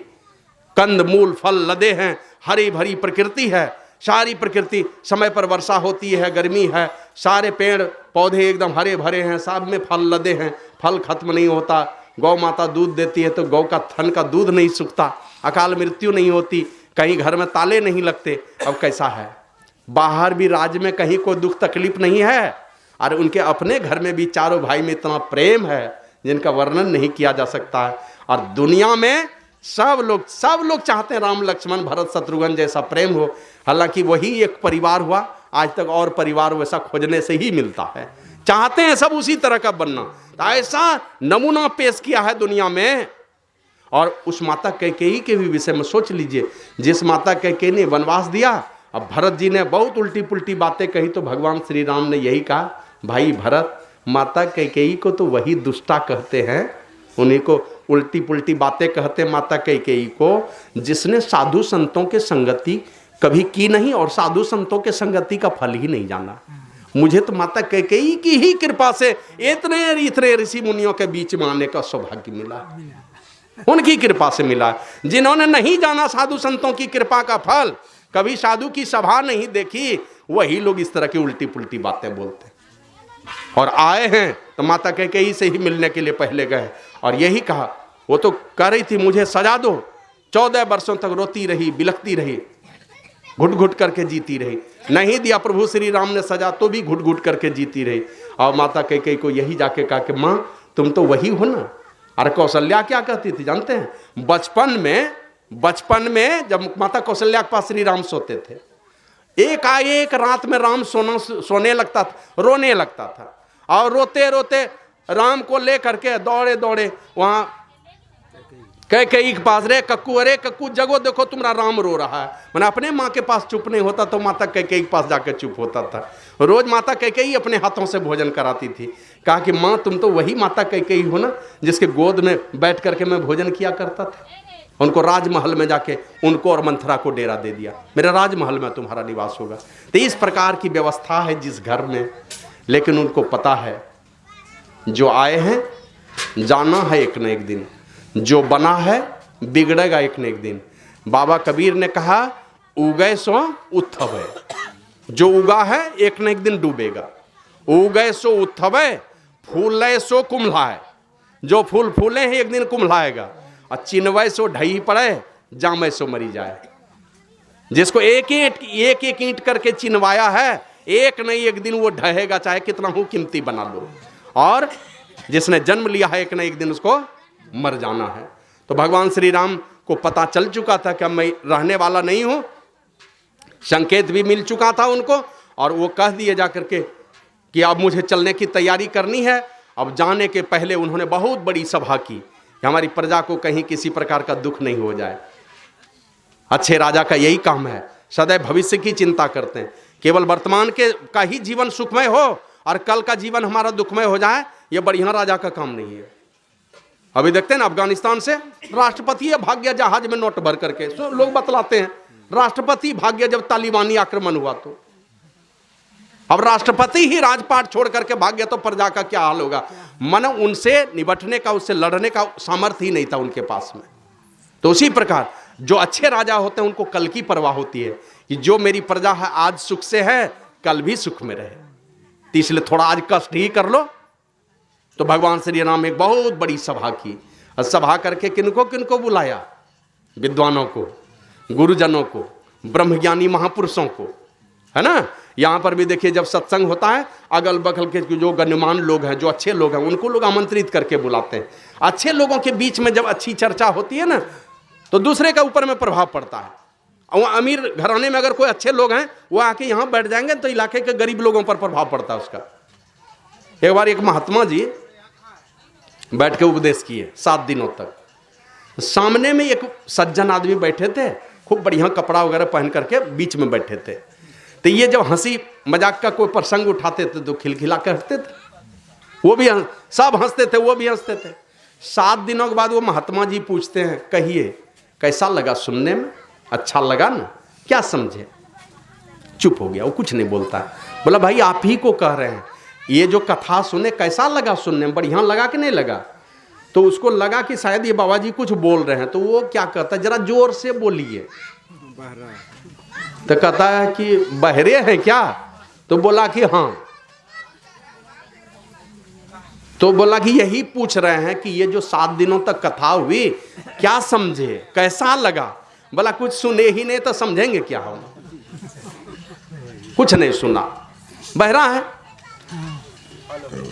कंद मूल फल लदे हैं, हरी भरी प्रकृति है, सारी प्रकृति, समय पर वर्षा होती है, गर्मी है, सारे पेड़ पौधे एकदम हरे भरे हैं, सब में फल लदे हैं, फल खत्म नहीं होता। गौ माता दूध देती है तो गौ का थन का दूध नहीं सूखता, अकाल मृत्यु नहीं होती, कहीं घर में ताले नहीं लगते। अब कैसा है, बाहर भी राज्य में कहीं कोई दुख तकलीफ नहीं है, और उनके अपने घर में भी चारों भाई में इतना प्रेम है जिनका वर्णन नहीं किया जा सकता है। और दुनिया में सब लोग चाहते हैं राम लक्ष्मण भरत शत्रुघ्न जैसा प्रेम हो। हालांकि वही एक परिवार हुआ, आज तक और परिवार वैसा खोजने से ही मिलता है। चाहते हैं सब उसी तरह का बनना। तो ऐसा नमूना पेश किया है दुनिया में। और उस माता कैकेयी के भी विषय में सोच लीजिए, जिस माता कैकेयी ने वनवास दिया, अब भरत जी ने बहुत उल्टी पुल्टी बातें कही तो भगवान श्री राम ने यही कहा, भाई भरत, माता कैकेयी को तो वही दुष्टा कहते हैं, उन्हीं को उल्टी पुल्टी बातें कहते माता कैकेयी को, जिसने साधु संतों के संगति कभी की नहीं और साधु संतों के संगति का फल ही नहीं जाना। मुझे तो माता कैकेयी की ही कृपा से इतने ऋषि मुनियों के बीच में आने का सौभाग्य मिला, उनकी कृपा से मिला। जिन्होंने नहीं जाना साधु संतों की कृपा का फल, कभी साधु की सभा नहीं देखी, वही लोग इस तरह की उल्टी पुल्टी बातें बोलते। और आए हैं तो माता कैकेयी से ही मिलने के लिए पहले गए और यही कहा, वो तो कह रही थी मुझे सजा दो, 14 वर्षों तक रोती रही, बिलखती रही, घुट घुट करके जीती रही। नहीं दिया प्रभु श्री राम ने सजा तो भी घुट घुट करके जीती रही। और माता कैकेयी को यही जाके कहा कि माँ तुम तो वही हो ना। अरे कौशल्या क्या कहती थी जानते हैं, बचपन में जब माता कौशल्या के पास श्री राम सोते थे, एक रात में राम सोने लगता था, रोने लगता था, और रोते रोते राम को ले करके दौड़े दौड़े वहां कैकेयी के पास, रे कक्कू, अरे कक्कू जगो, देखो तुम्हारा राम रो रहा है। मैंने अपने माँ के पास चुप नहीं होता तो माता कैकेयी के पास जाकर चुप होता था। रोज माता कैकेयी अपने हाथों से भोजन कराती थी। कहा कि माँ तुम तो वही माता कैकेयी हो ना जिसके गोद में बैठ करके मैं भोजन किया करता था। उनको राजमहल में जाके उनको और मंथरा को डेरा दे दिया, मेरे राजमहल में तुम्हारा निवास होगा। तो इस प्रकार की व्यवस्था है जिस घर में, लेकिन उनको पता है जो आए हैं जाना है एक न एक दिन, जो बना है बिगड़ेगा एक न एक दिन। बाबा कबीर ने कहा उगए सो उत्थवे, जो उगा है एक न एक दिन डूबेगा। उगए सो उत्थवे, फूले सो कुम्हलाए, जो फूल फूले हैं एक दिन कुम्हलाएगा। और चिनवै सो ढही पड़े, जामे सो मरी जाए। जिसको एक एक ईंट करके चिनवाया है, एक नहीं एक दिन वो ढहेगा, चाहे कितना हो कीमती बना लो। और जिसने जन्म लिया है एक न एक दिन उसको मर जाना है। तो भगवान श्री राम को पता चल चुका था कि मैं रहने वाला नहीं हूं, संकेत भी मिल चुका था उनको, और वो कह दिए जाकर के कि अब मुझे चलने की तैयारी करनी है। अब जाने के पहले उन्होंने बहुत बड़ी सभा की कि हमारी प्रजा को कहीं किसी प्रकार का दुख नहीं हो जाए। अच्छे राजा का यही काम है, सदैव भविष्य की चिंता करते हैं। केवल वर्तमान का ही जीवन सुखमय हो और कल का जीवन हमारा दुखमय हो जाए, ये बढ़िया राजा का काम नहीं है। अभी देखते हैं ना, अफगानिस्तान से राष्ट्रपति भाग्य जहाज में नोट भर करके, लोग बतलाते हैं राष्ट्रपति भाग्य जब तालिबानी आक्रमण हुआ तो अब राष्ट्रपति ही राजपाट छोड़ करके भाग गया तो प्रजा का क्या हाल होगा। मन उनसे निपटने का, उससे लड़ने का सामर्थ्य ही नहीं था उनके पास में। तो उसी प्रकार जो अच्छे राजा होते हैं उनको कल की परवाह होती है कि जो मेरी प्रजा है आज सुख से है, कल भी सुख में रहे, तो इसलिए थोड़ा आज कष्ट ही कर लो। तो भगवान श्री राम एक बहुत बड़ी सभा की, और सभा करके किनको किनको बुलाया, विद्वानों को, गुरुजनों को, ब्रह्मज्ञानी महापुरुषों को, है ना। यहां पर भी देखिए जब सत्संग होता है, अगल बगल के जो गण्यमान लोग हैं, जो अच्छे लोग हैं, उनको लोग आमंत्रित करके बुलाते हैं। अच्छे लोगों के बीच में जब अच्छी चर्चा होती है ना, तो दूसरे का ऊपर में प्रभाव पड़ता है। और अमीर घराने में अगर कोई अच्छे लोग हैं, वो आके यहां बैठ जाएंगे तो इलाके के गरीब लोगों पर प्रभाव पड़ता है उसका। एक बार एक महात्मा जी बैठ के उपदेश किए 7 दिनों तक। सामने में एक सज्जन आदमी बैठे थे, खूब बढ़िया कपड़ा वगैरह पहन करके बीच में बैठे थे। तो ये जब हंसी मजाक का कोई प्रसंग उठाते थे तो खिलखिला कर हंसते थे, वो भी सब हंसते थे, वो भी हंसते थे। 7 दिनों के बाद वो महात्मा जी पूछते हैं, कहिए कैसा लगा सुनने में, अच्छा लगा ना, क्या समझे। चुप हो गया, वो कुछ नहीं बोलता। बोला भाई आप ही को कह रहे हैं, ये जो कथा सुने कैसा लगा सुनने में, बढ़िया लगा कि नहीं लगा। तो उसको लगा कि शायद ये बाबा जी कुछ बोल रहे हैं, तो वो क्या कहता है, जरा जोर से बोलिए। तो कहता है कि बहरे हैं क्या। तो बोला कि हाँ। तो बोला कि यही पूछ रहे हैं कि ये जो 7 दिनों तक कथा हुई क्या समझे, कैसा लगा। बोला कुछ सुने ही नहीं तो समझेंगे क्या हम, कुछ नहीं सुना, बहरा है।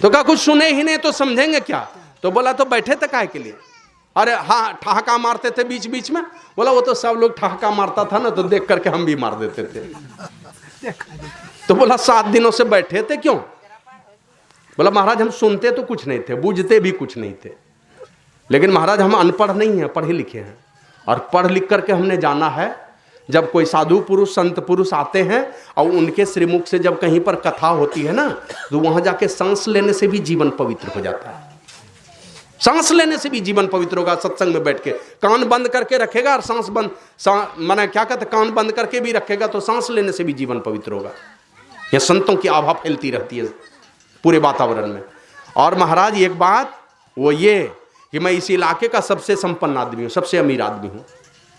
तो कहा कुछ सुने ही नहीं तो समझेंगे क्या। तो बोला तो बैठे थे काहे के लिए। अरे हाँ ठहाका मारते थे बीच बीच में। बोला वो तो सब लोग ठहाका मारता था ना, तो देख करके हम भी मार देते थे। तो बोला 7 दिनों से बैठे थे क्यों। बोला महाराज हम सुनते तो कुछ नहीं थे, बूझते भी कुछ नहीं थे, लेकिन महाराज हम अनपढ़ नहीं हैं, पढ़े लिखे हैं। और पढ़ लिख करके हमने जाना है, जब कोई साधु पुरुष संत पुरुष आते हैं और उनके श्रीमुख से जब कहीं पर कथा होती है ना, तो वहां जाके सांस लेने से भी जीवन पवित्र हो जाता है। सांस लेने से भी जीवन पवित्र होगा। सत्संग में बैठ के कान बंद करके रखेगा और सांस बंद, माने क्या कहते, कान बंद करके भी रखेगा तो सांस लेने से भी जीवन पवित्र होगा। यह संतों की आभा फैलती रहती है पूरे वातावरण में। और महाराज एक बात वो ये कि मैं इस इलाके का सबसे संपन्न आदमी हूँ, सबसे अमीर आदमी हूँ।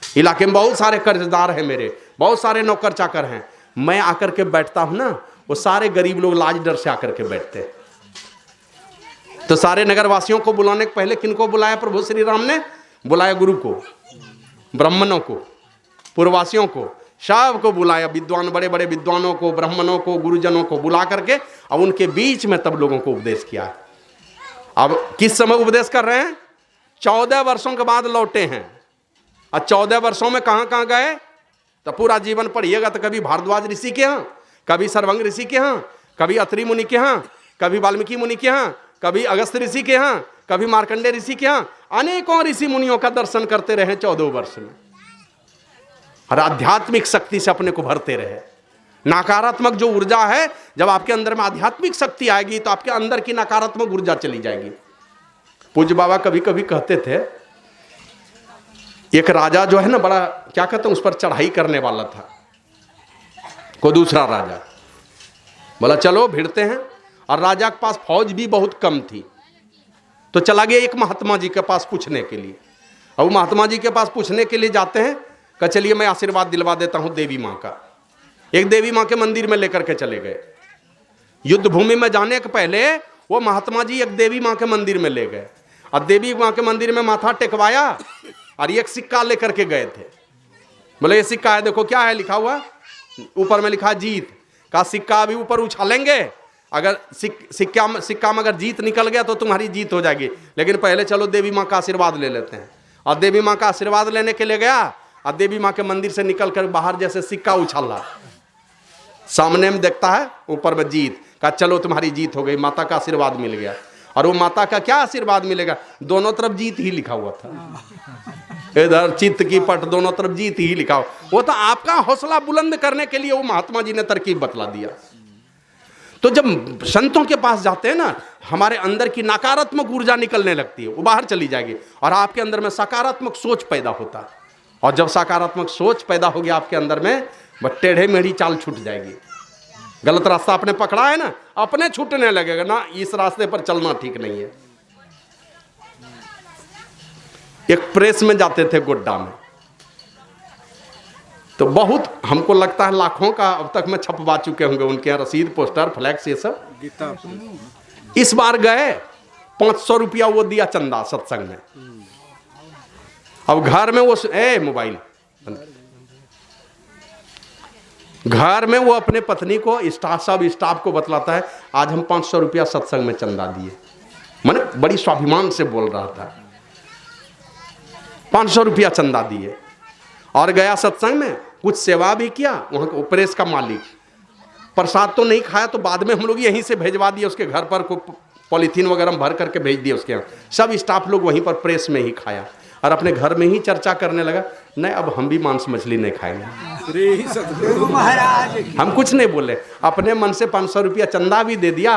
इलाके में बहुत सारे कर्जदार हैं मेरे, बहुत सारे नौकर चाकर हैं। मैं आकर के बैठता हूँ ना, वो सारे गरीब लोग लाज डर से आकर के बैठते हैं। तो सारे नगरवासियों को बुलाने के पहले किनको बुलाया प्रभु श्री राम ने, बुलाया गुरु को, ब्राह्मणों को, पूर्ववासियों को, सब को बुलाया, विद्वान बड़े बड़े विद्वानों को, ब्राह्मणों को, गुरुजनों को बुला करके अब उनके बीच में तब लोगों को उपदेश किया। अब किस समय उपदेश कर रहे हैं, 14 वर्षों के बाद लौटे हैं। और 14 वर्षों में कहाँ कहाँ गए, तो पूरा जीवन पढ़िएगा तो कभी भारद्वाज ऋषि के यहाँ, कभी सर्वंग ऋषि के यहाँ, कभी अत्रि मुनि के यहाँ, कभी वाल्मीकि मुनि के यहाँ, कभी अगस्त ऋषि के यहाँ, कभी मार्कंडे ऋषि के यहाँ, अनेकों ऋषि मुनियों का दर्शन करते रहे 14 वर्ष में। और आध्यात्मिक शक्ति से अपने को भरते रहे। नकारात्मक जो ऊर्जा है, जब आपके अंदर में आध्यात्मिक शक्ति आएगी तो आपके अंदर की नकारात्मक ऊर्जा चली जाएगी। पूज्य बाबा कभी कभी कहते थे, एक राजा जो है ना बड़ा क्या कहते हैं, उस पर चढ़ाई करने वाला था। कोई दूसरा राजा बोला चलो भिड़ते हैं, और राजा के पास फौज भी बहुत कम थी। तो चला गया एक महात्मा जी के पास पूछने के लिए। और वो महात्मा जी के पास पूछने के लिए जाते हैं, कहा चलिए मैं आशीर्वाद दिलवा देता हूं देवी माँ का। एक देवी माँ के मंदिर में लेकर के चले गए। युद्ध भूमि में जाने के पहले वो महात्मा जी एक देवी माँ के मंदिर में ले गए, और देवी माँ के मंदिर में माथा टेकवाया और एक सिक्का लेकर के गए थे। बोले ये सिक्का है, देखो क्या है लिखा हुआ, ऊपर में लिखा जीत। का सिक्का अभी ऊपर उछालेंगे, अगर सिक्का में अगर जीत निकल गया तो तुम्हारी जीत हो जाएगी, लेकिन पहले चलो देवी माँ का आशीर्वाद ले लेते हैं। और देवी माँ का आशीर्वाद लेने के लिए गया, और देवी माँ के मंदिर से निकल कर बाहर जैसे सिक्का उछाला, सामने में देखता है ऊपर में जीत। कहा चलो तुम्हारी जीत हो गई, माता का आशीर्वाद मिल गया। और वो माता का क्या आशीर्वाद मिलेगा, दोनों तरफ जीत ही लिखा हुआ था, इधर चित्त की पट दोनों तरफ जीत ही लिखा हुआ। वो तो आपका हौसला बुलंद करने के लिए वो महात्मा जी ने तरकीब बतला दिया। तो जब संतों के पास जाते हैं ना, हमारे अंदर की नकारात्मक ऊर्जा निकलने लगती है, वो बाहर चली जाएगी, और आपके अंदर में सकारात्मक सोच पैदा होता है। और जब सकारात्मक सोच पैदा होगी आपके अंदर में, वह टेढ़े मेढ़ी चाल छूट जाएगी। गलत रास्ता आपने पकड़ा है ना, अपने छूटने लगेगा ना, इस रास्ते पर चलना ठीक नहीं है। एक प्रेस में जाते थे गोड्डा में, तो बहुत हमको लगता है लाखों का अब तक में छपवा चुके होंगे उनके यहाँ रसीद, पोस्टर, फ्लैक्स, ये सब। इस बार गए, 500 रुपया वो दिया चंदा सत्संग में। अब घर में वो मोबाइल, घर में वो अपने पत्नी को, स्टाफ को बतलाता है आज हम 500 रुपया सत्संग में चंदा दिए। मैंने बड़ी स्वाभिमान से बोल रहा था, 500 रुपया चंदा दिए और गया सत्संग में, कुछ सेवा भी किया। वहां प्रेस का मालिक प्रसाद तो नहीं खाया, तो बाद में हम लोग यहीं से भेजवा दिए उसके घर पर, पॉलीथीन वगैरह भर करके भेज दिए उसके यहाँ। सब स्टाफ लोग वहीं पर प्रेस में ही खाया और अपने घर में ही चर्चा करने लगा, नहीं अब हम भी मांस मछली नहीं खाएंगे। सतगुरु महाराज की। हम कुछ नहीं बोले, अपने मन से 500 रुपया चंदा भी दे दिया।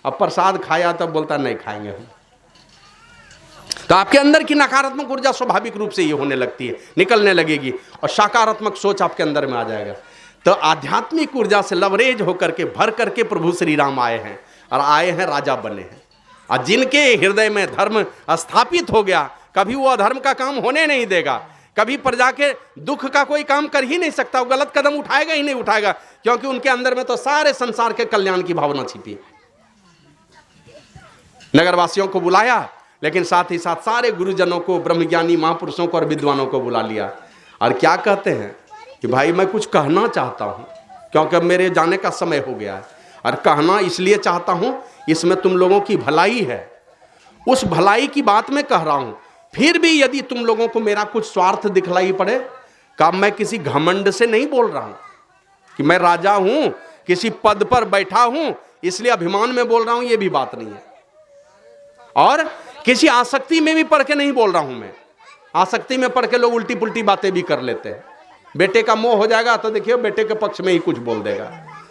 अब प्रसाद खाया तब बोलता नहीं खाएंगे हम। तो आपके अंदर की नकारात्मक ऊर्जा स्वाभाविक रूप से ये होने लगती है, निकलने लगेगी और सकारात्मक सोच आपके अंदर में आ जाएगा। तो आध्यात्मिक ऊर्जा से लवरेज होकर के भर करके प्रभु श्री राम आए हैं और आए हैं राजा बने हैं। और जिनके हृदय में धर्म स्थापित हो गया, कभी वो अधर्म का काम होने नहीं देगा, कभी प्रजा के दुख का कोई काम कर ही नहीं सकता, वो गलत कदम उठाएगा ही नहीं उठाएगा, क्योंकि उनके अंदर में तो सारे संसार के कल्याण की भावना छिपी। नगरवासियों को बुलाया, लेकिन साथ ही साथ सारे गुरुजनों को, ब्रह्मज्ञानी महापुरुषों को और विद्वानों को बुला लिया। और क्या कहते हैं कि भाई मैं कुछ कहना चाहता हूं, क्योंकि अब मेरे जाने का समय हो गया है, और कहना इसलिए चाहता हूं, इसमें तुम लोगों की भलाई है, उस भलाई की बात मैं कह रहा हूं। फिर भी यदि तुम लोगों को मेरा कुछ स्वार्थ दिखलाई पड़े, का मैं किसी घमंड से नहीं बोल रहा हूं कि मैं राजा हूं, किसी पद पर बैठा हूं इसलिए अभिमान में बोल रहा हूं, ये भी बात नहीं है। और किसी आसक्ति में भी पढ़ के नहीं बोल रहा हूं मैं। आसक्ति में पढ़ के लोग उल्टी पुल्टी बातें भी कर लेते हैं। बेटे का मोह हो जाएगा तो देखिए बेटे के पक्ष में ही कुछ बोल देगा।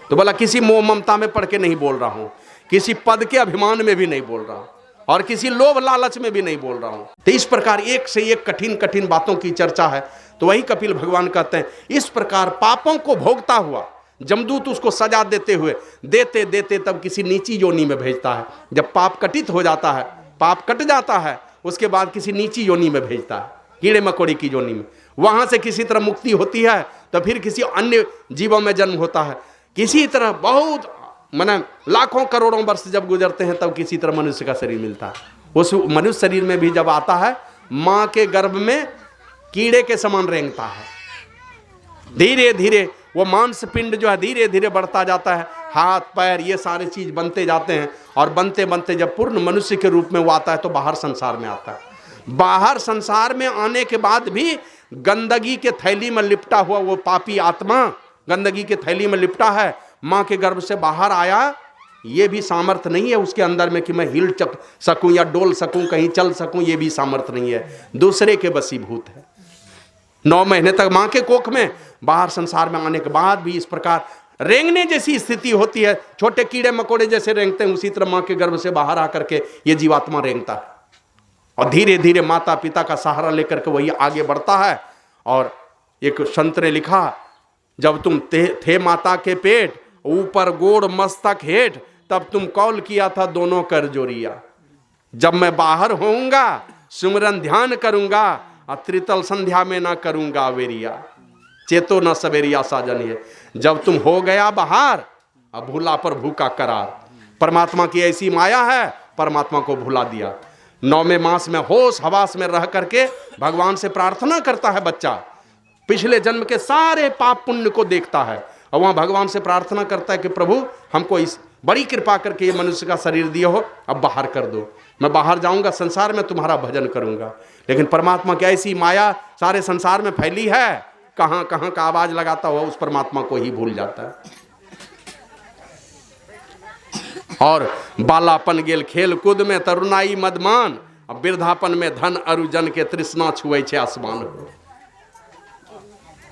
तो बोला किसी मोह ममता में पढ़ के नहीं बोल रहा हूं, किसी पद के अभिमान में भी नहीं बोल रहा हूं, और किसी लोभ लालच में भी नहीं बोल रहा हूं। तो इस प्रकार एक से एक कठिन कठिन बातों की चर्चा है। तो वही कपिल भगवान कहते हैं, इस प्रकार पापों को भोगता हुआ जमदूत उसको सजा देते हुए देते देते तब किसी नीची योनि में भेजता है। जब पाप कटित हो जाता है, पाप कट जाता है, उसके बाद किसी नीची योनि में भेजता है, कीड़े मकोड़े की योनि में। वहां से किसी तरह मुक्ति होती है तो फिर किसी अन्य जीवों में जन्म होता है। किसी तरह बहुत माने लाखों करोड़ों वर्ष जब गुजरते हैं तब किसी तरह मनुष्य का शरीर मिलता है। उस मनुष्य शरीर में भी जब आता है, माँ के गर्भ में कीड़े के समान रेंगता है। धीरे धीरे वो मांस पिंड जो है धीरे धीरे बढ़ता जाता है, हाथ पैर ये सारे चीज बनते जाते हैं, और बनते बनते जब पूर्ण मनुष्य के रूप में वो आता है तो बाहर संसार में आता है। बाहर संसार में आने के बाद भी गंदगी के थैली में लिपटा हुआ वो पापी आत्मा गंदगी के थैली में लिपटा है। माँ के गर्भ से बाहर आया, ये भी सामर्थ्य नहीं है उसके अंदर में कि मैं हिल सकूं या डोल सकूं, कहीं चल सकूं, ये भी सामर्थ्य नहीं है, दूसरे के वशीभूत है। 9 महीने तक माँ के कोख में, बाहर संसार में आने के बाद भी इस प्रकार रेंगने जैसी स्थिति होती है। छोटे कीड़े मकोड़े जैसे रेंगते हैं, उसी तरह माँ के गर्भ से बाहर आकर के ये जीवात्मा रेंगता है, और धीरे धीरे माता पिता का सहारा लेकर के वही आगे बढ़ता है। और एक संत ने लिखा, जब तुम थे माता के पेट, ऊपर गोड़ मस्तक हेठ, तब तुम कौल किया था दोनों कर जोरिया। जब मैं बाहर होऊंगा सुमिरन ध्यान करूंगा, त्रितल संध्या में ना करूंगा वेरिया, चेतो न सवेरिया साजन है। जब तुम हो गया बाहर, अब भूला पर भूखा करार। परमात्मा की ऐसी माया है, परमात्मा को भुला दिया। 9वें मास में होश हवास में रह करके भगवान से प्रार्थना करता है बच्चा, पिछले जन्म के सारे पाप पुण्य को देखता है, और वहां भगवान से प्रार्थना करता है कि प्रभु हमको इस बड़ी कृपा करके ये मनुष्य का शरीर दिए हो, अब बाहर कर दो, मैं बाहर जाऊंगा संसार में तुम्हारा भजन करूंगा। लेकिन परमात्मा की ऐसी माया सारे संसार में फैली है, कहां कहां का आवाज लगाता हुआ उस परमात्मा को ही भूल जाता है। और बालापन गेल खेल कूद में, तरुणाई मदमान, अब वृद्धापन में धन अरुजन के तृष्णा छुए छे आसमान को।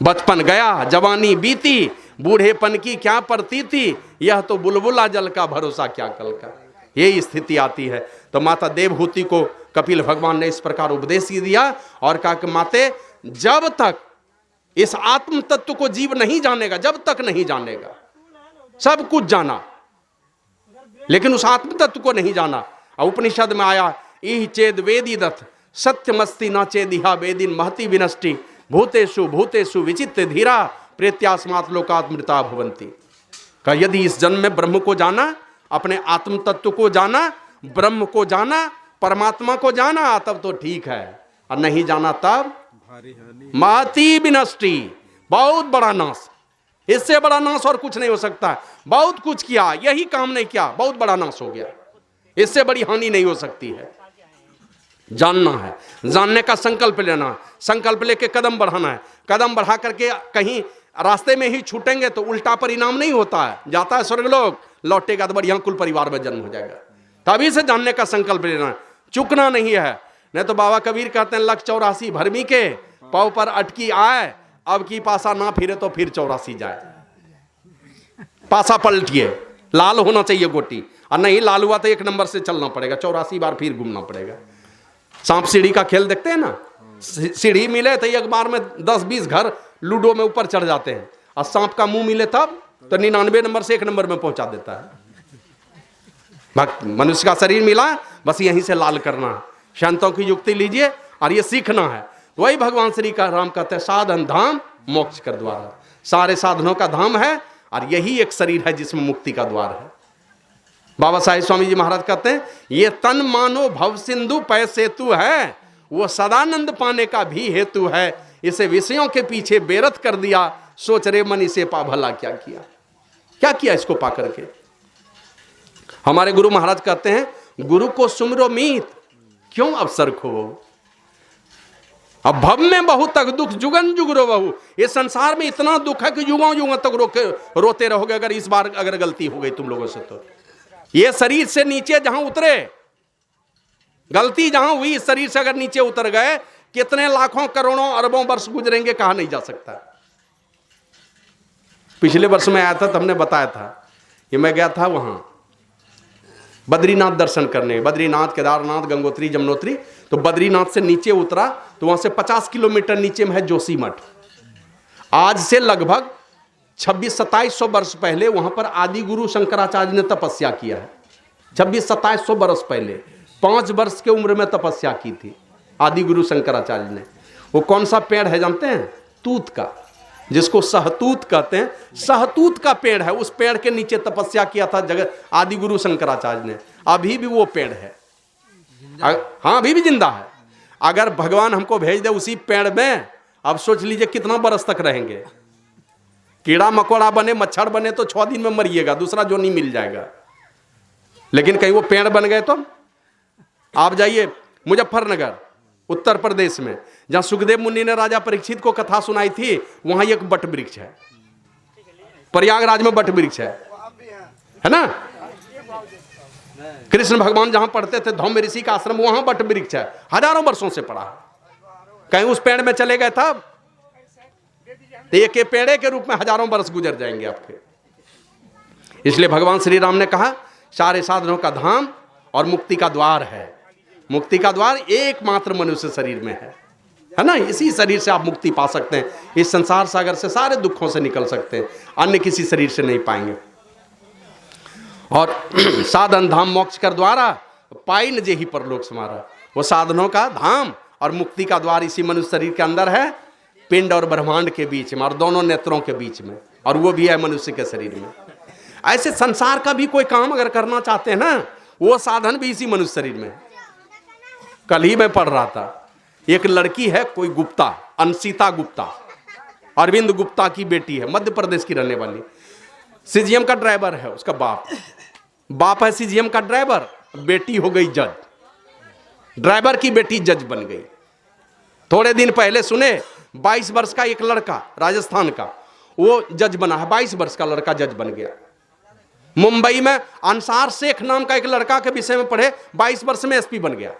बचपन गया जवानी बीती, बूढ़ेपन की क्या प्रतीति, यह तो बुलबुला जल का भरोसा क्या कल का। यही स्थिति आती है। तो माता देवहूति को कपिल भगवान ने इस प्रकार उपदेश दिया और कहा कि माते, जब तक इस आत्म तत्व को जीव नहीं जानेगा, जब तक नहीं जानेगा, सब कुछ जाना, लेकिन उस आत्म तत्व को नहीं जाना। और उपनिषद में आया, इह चेद वेदी दत्त सत्यमस्ति न चेदिहा वेदिन महति विनष्टि भूतेषु भूतेषु विचित्र धीरा प्रेत्यास्मात् लोकात्मृता भवंती। का यदि इस जन्म में ब्रह्म को जाना, अपने आत्म तत्व को जाना, ब्रह्म को जाना, परमात्मा को जाना, तब तो ठीक है, और नहीं जाना तब महति विनष्टि, बहुत बड़ा नाश। इससे बड़ा नाश और कुछ नहीं हो सकता। बहुत कुछ किया, यही काम नहीं किया, बहुत बड़ा नाश हो गया। इससे बड़ी हानि नहीं हो सकती है। जानना है, जानने का संकल्प लेना है, संकल्प लेके कदम बढ़ाना है। कदम बढ़ा करके कहीं रास्ते में ही छूटेंगे तो उल्टा परिणाम नहीं होता है, जाता है स्वर्गलोक, लौटेगा तो बढ़िया कुल परिवार में जन्म हो जाएगा। तभी से जानने का संकल्प लेना है, चुकना नहीं है। नहीं तो बाबा कबीर कहते हैं, लख 84 भरमी के पाँव पर अटकी आए, अब की पासा ना फिरे तो फिर 84 जाए। पासा पलटिए, लाल होना चाहिए गोटी, और नहीं लाल हुआ तो 1 नंबर से चलना पड़ेगा, 84 बार फिर घूमना पड़ेगा। सांप सीढ़ी का खेल देखते हैं ना, सीढ़ी मिले तो एक बार में 10-20 घर लूडो में ऊपर चढ़ जाते हैं, और सांप का मुंह मिले तब तो 99 नंबर से 1 नंबर में पहुंचा देता है। मनुष्य का शरीर मिला, बस यहीं से लाल करना है। संतों की युक्ति लीजिए और ये सीखना है। वही भगवान श्री का राम कहते हैं, साधन धाम मोक्ष कर द्वार। सारे साधनों का धाम है, और यही एक शरीर है जिसमें मुक्ति का द्वार है। बाबा साहेब स्वामी जी महाराज कहते हैं, ये तन मानो भव सिंधु पै सेतु है, वो सदानंद पाने का भी हेतु है। इसे विषयों के पीछे बेरत कर दिया, सोच रे मन इसे पा भला क्या किया। क्या किया इसको पा करके? हमारे गुरु महाराज कहते हैं, गुरु को सुमरो मीत क्यों अवसर खो। अब भव में बहुत तक दुख जुगन जुग रो बहू। ये संसार में इतना दुख है कि युगों युगों तक रोते रहोगे अगर इस बार अगर गलती हो गई तुम लोगों से। तो ये शरीर से नीचे जहां उतरे, गलती जहां हुई, इस शरीर से अगर नीचे उतर गए, कितने लाखों करोड़ों अरबों वर्ष गुजरेंगे कहा नहीं जा सकता। पिछले वर्ष में आया था तो हमने बताया था कि मैं गया था वहां बद्रीनाथ दर्शन करने, बद्रीनाथ, केदारनाथ, गंगोत्री, जमुनोत्री। तो बद्रीनाथ से नीचे उतरा तो वहां से 50 किलोमीटर नीचे में है जोशी मठ। आज से लगभग 2600-2700 वर्ष पहले वहां पर आदि गुरु शंकराचार्य ने तपस्या किया है। 2600-2700 वर्ष पहले 5 वर्ष के उम्र में तपस्या की थी आदि गुरु शंकराचार्य ने। वो कौन सा पेड़ है जानते हैं? तूत का, जिसको सहतूत कहते हैं। सहतूत का पेड़ है, उस पेड़ के नीचे तपस्या किया था जगत आदि गुरु शंकराचार्य ने। अभी भी वो पेड़ है, हाँ अभी भी जिंदा है। अगर भगवान हमको भेज दे उसी पेड़ में, अब सोच लीजिए कितना बरस तक रहेंगे। कीड़ा मकोड़ा बने, मच्छर बने तो 6 दिन में मरिएगा, दूसरा जो नहीं मिल जाएगा। लेकिन कहीं वो पेड़ बन गए तो आप जाइए मुजफ्फरनगर उत्तर प्रदेश में, जहां सुखदेव मुनि ने राजा परीक्षित को कथा सुनाई थी, वहां एक बट वृक्ष है। प्रयागराज में बट वृक्ष है ना। कृष्ण भगवान जहां पढ़ते थे धौम्य ऋषि का आश्रम, वहां बट वृक्ष है, हजारों वर्षों से पड़ा। कहीं उस पेड़ में चले गए था तो एक पेड़े के रूप में हजारों वर्ष गुजर जाएंगे आपके। इसलिए भगवान श्री राम ने कहा, सारे साधनों का धाम और मुक्ति का द्वार है। मुक्ति का द्वार एकमात्र मनुष्य शरीर में है ना। इसी शरीर से आप मुक्ति पा सकते हैं, इस संसार सागर से सारे दुखों से निकल सकते हैं, अन्य किसी शरीर से नहीं पाएंगे। और साधन धाम मोक्ष कर द्वारा पाई न जेहि परलोक समारा। वो साधनों का धाम और मुक्ति का द्वार इसी मनुष्य शरीर के अंदर है, पिंड और ब्रह्मांड के बीच में, और दोनों नेत्रों के बीच में, और वो भी है मनुष्य के शरीर में। ऐसे संसार का भी कोई काम अगर करना चाहते हैं ना, वो साधन भी इसी मनुष्य शरीर में है। कल ही मैं पढ़ रहा था, एक लड़की है कोई गुप्ता, अंशिता गुप्ता, अरविंद गुप्ता की बेटी है, मध्य प्रदेश की रहने वाली। सीजीएम का ड्राइवर है उसका बाप है सीजीएम का ड्राइवर, बेटी हो गई जज। ड्राइवर की बेटी जज बन गई। थोड़े दिन पहले सुने 22 वर्ष का एक लड़का राजस्थान का, वो जज बना है। 22 वर्ष का लड़का जज बन गया। मुंबई में अंसार शेख नाम का एक लड़का के विषय में पढ़े, 22 वर्ष में एसपी बन गया,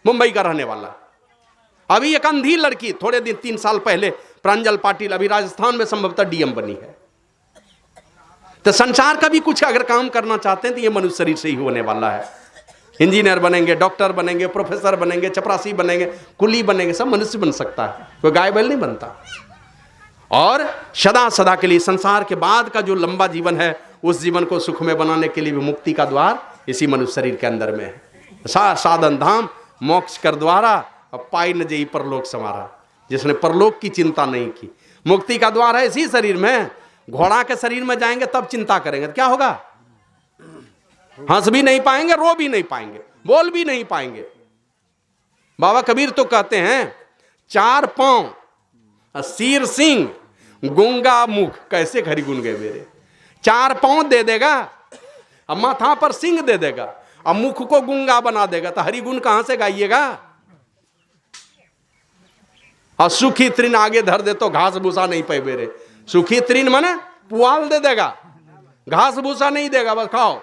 मुंबई का रहने वाला। अभी एक अंधी लड़की थोड़े दिन 3 साल पहले प्रांजल पाटिल, अभी राजस्थान में संभवतः डीएम बनी है। तो संसार का भी कुछ अगर काम करना चाहते हैं तो ये मनुष्य शरीर से ही होने वाला है। इंजीनियर बनेंगे, डॉक्टर बनेंगे, प्रोफेसर बनेंगे, चपरासी बनेंगे, कुली बनेंगे, सब मनुष्य बन सकता है, कोई गाय बैल नहीं बनता। और सदा सदा के लिए संसार के बाद का जो लंबा जीवन है उस जीवन को सुख में बनाने के लिए भी मुक्ति का द्वार इसी मनुष्य शरीर के अंदर में है। साधन धाम मोक्ष कर द्वारा पाई न जेई परलोक समारा, जिसने परलोक की चिंता नहीं की। मुक्ति का द्वार है इसी शरीर में। घोड़ा के शरीर में जाएंगे तब चिंता करेंगे तो क्या होगा? हंस भी नहीं पाएंगे, रो भी नहीं पाएंगे, बोल भी नहीं पाएंगे। बाबा कबीर तो कहते हैं 4 पांव सिर सिंह गूंगा मुख, कैसे खरी गुन गए मेरे। 4 पांव दे देगा, अब माथा पर सिंह दे देगा, अब मुख को गूंगा बना देगा, तो हरि गुण कहां से गाइएगा? और सुखी तृण आगे धर दे तो घास भूसा नहीं पे मेरे। सुखी तृण माने पुआल दे देगा, घास भूसा नहीं देगा, बस खाओ।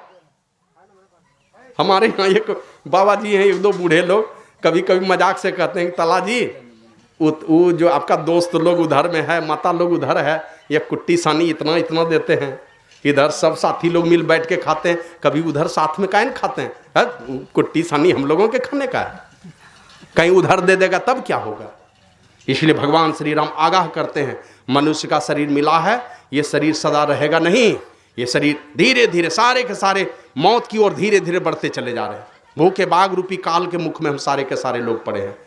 हमारे यहाँ एक बाबा जी हैं, 1-2 बूढ़े लोग, कभी कभी मजाक से कहते हैं तला जी वो जो आपका दोस्त लोग उधर में है, माता लोग उधर है, ये कुट्टी सानी इतना इतना देते हैं, इधर सब साथी लोग मिल बैठ के खाते हैं, कभी उधर साथ में काहे खाते हैं? कुट्टी सानी हम लोगों के खाने का है, कहीं उधर दे देगा तब क्या होगा? इसलिए भगवान श्री राम आगाह करते हैं, मनुष्य का शरीर मिला है, ये शरीर सदा रहेगा नहीं। ये शरीर धीरे धीरे सारे के सारे मौत की ओर धीरे धीरे बढ़ते चले जा रहे हैं। भूखे बाघ रूपी काल के मुख में हम सारे के सारे लोग पड़े हैं।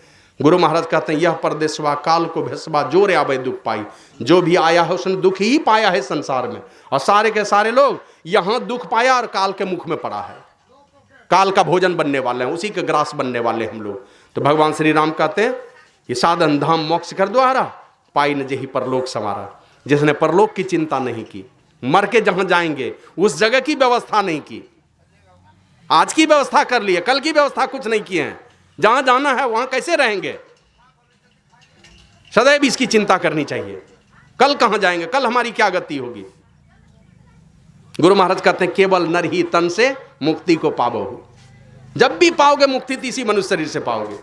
गुरु महाराज कहते हैं, यह परदेशवा काल को भेसवा जोर आवे दुख पाई। जो भी आया है उसने दुख ही पाया है संसार में, और सारे के सारे लोग यहां दुख पाया और काल के मुख में पड़ा है। काल का भोजन बनने वाले हैं, उसी के ग्रास बनने वाले हम लोग। तो भगवान श्री राम कहते हैं, ये साधन धाम मोक्ष कर द्वारा पाई न जेहि परलोक समारा। जिसने परलोक की चिंता नहीं की, मर के जहां जाएंगे उस जगह की व्यवस्था नहीं की। आज की व्यवस्था कर ली है, कल की व्यवस्था कुछ नहीं किए हैं। जहां जाना है वहां कैसे रहेंगे, सदैव इसकी चिंता करनी चाहिए। कल कहां जाएंगे, कल हमारी क्या गति होगी। गुरु महाराज कहते हैं, केवल नर ही तन से मुक्ति को पावो। जब भी पाओगे मुक्ति तो इसी मनुष्य शरीर से पाओगे।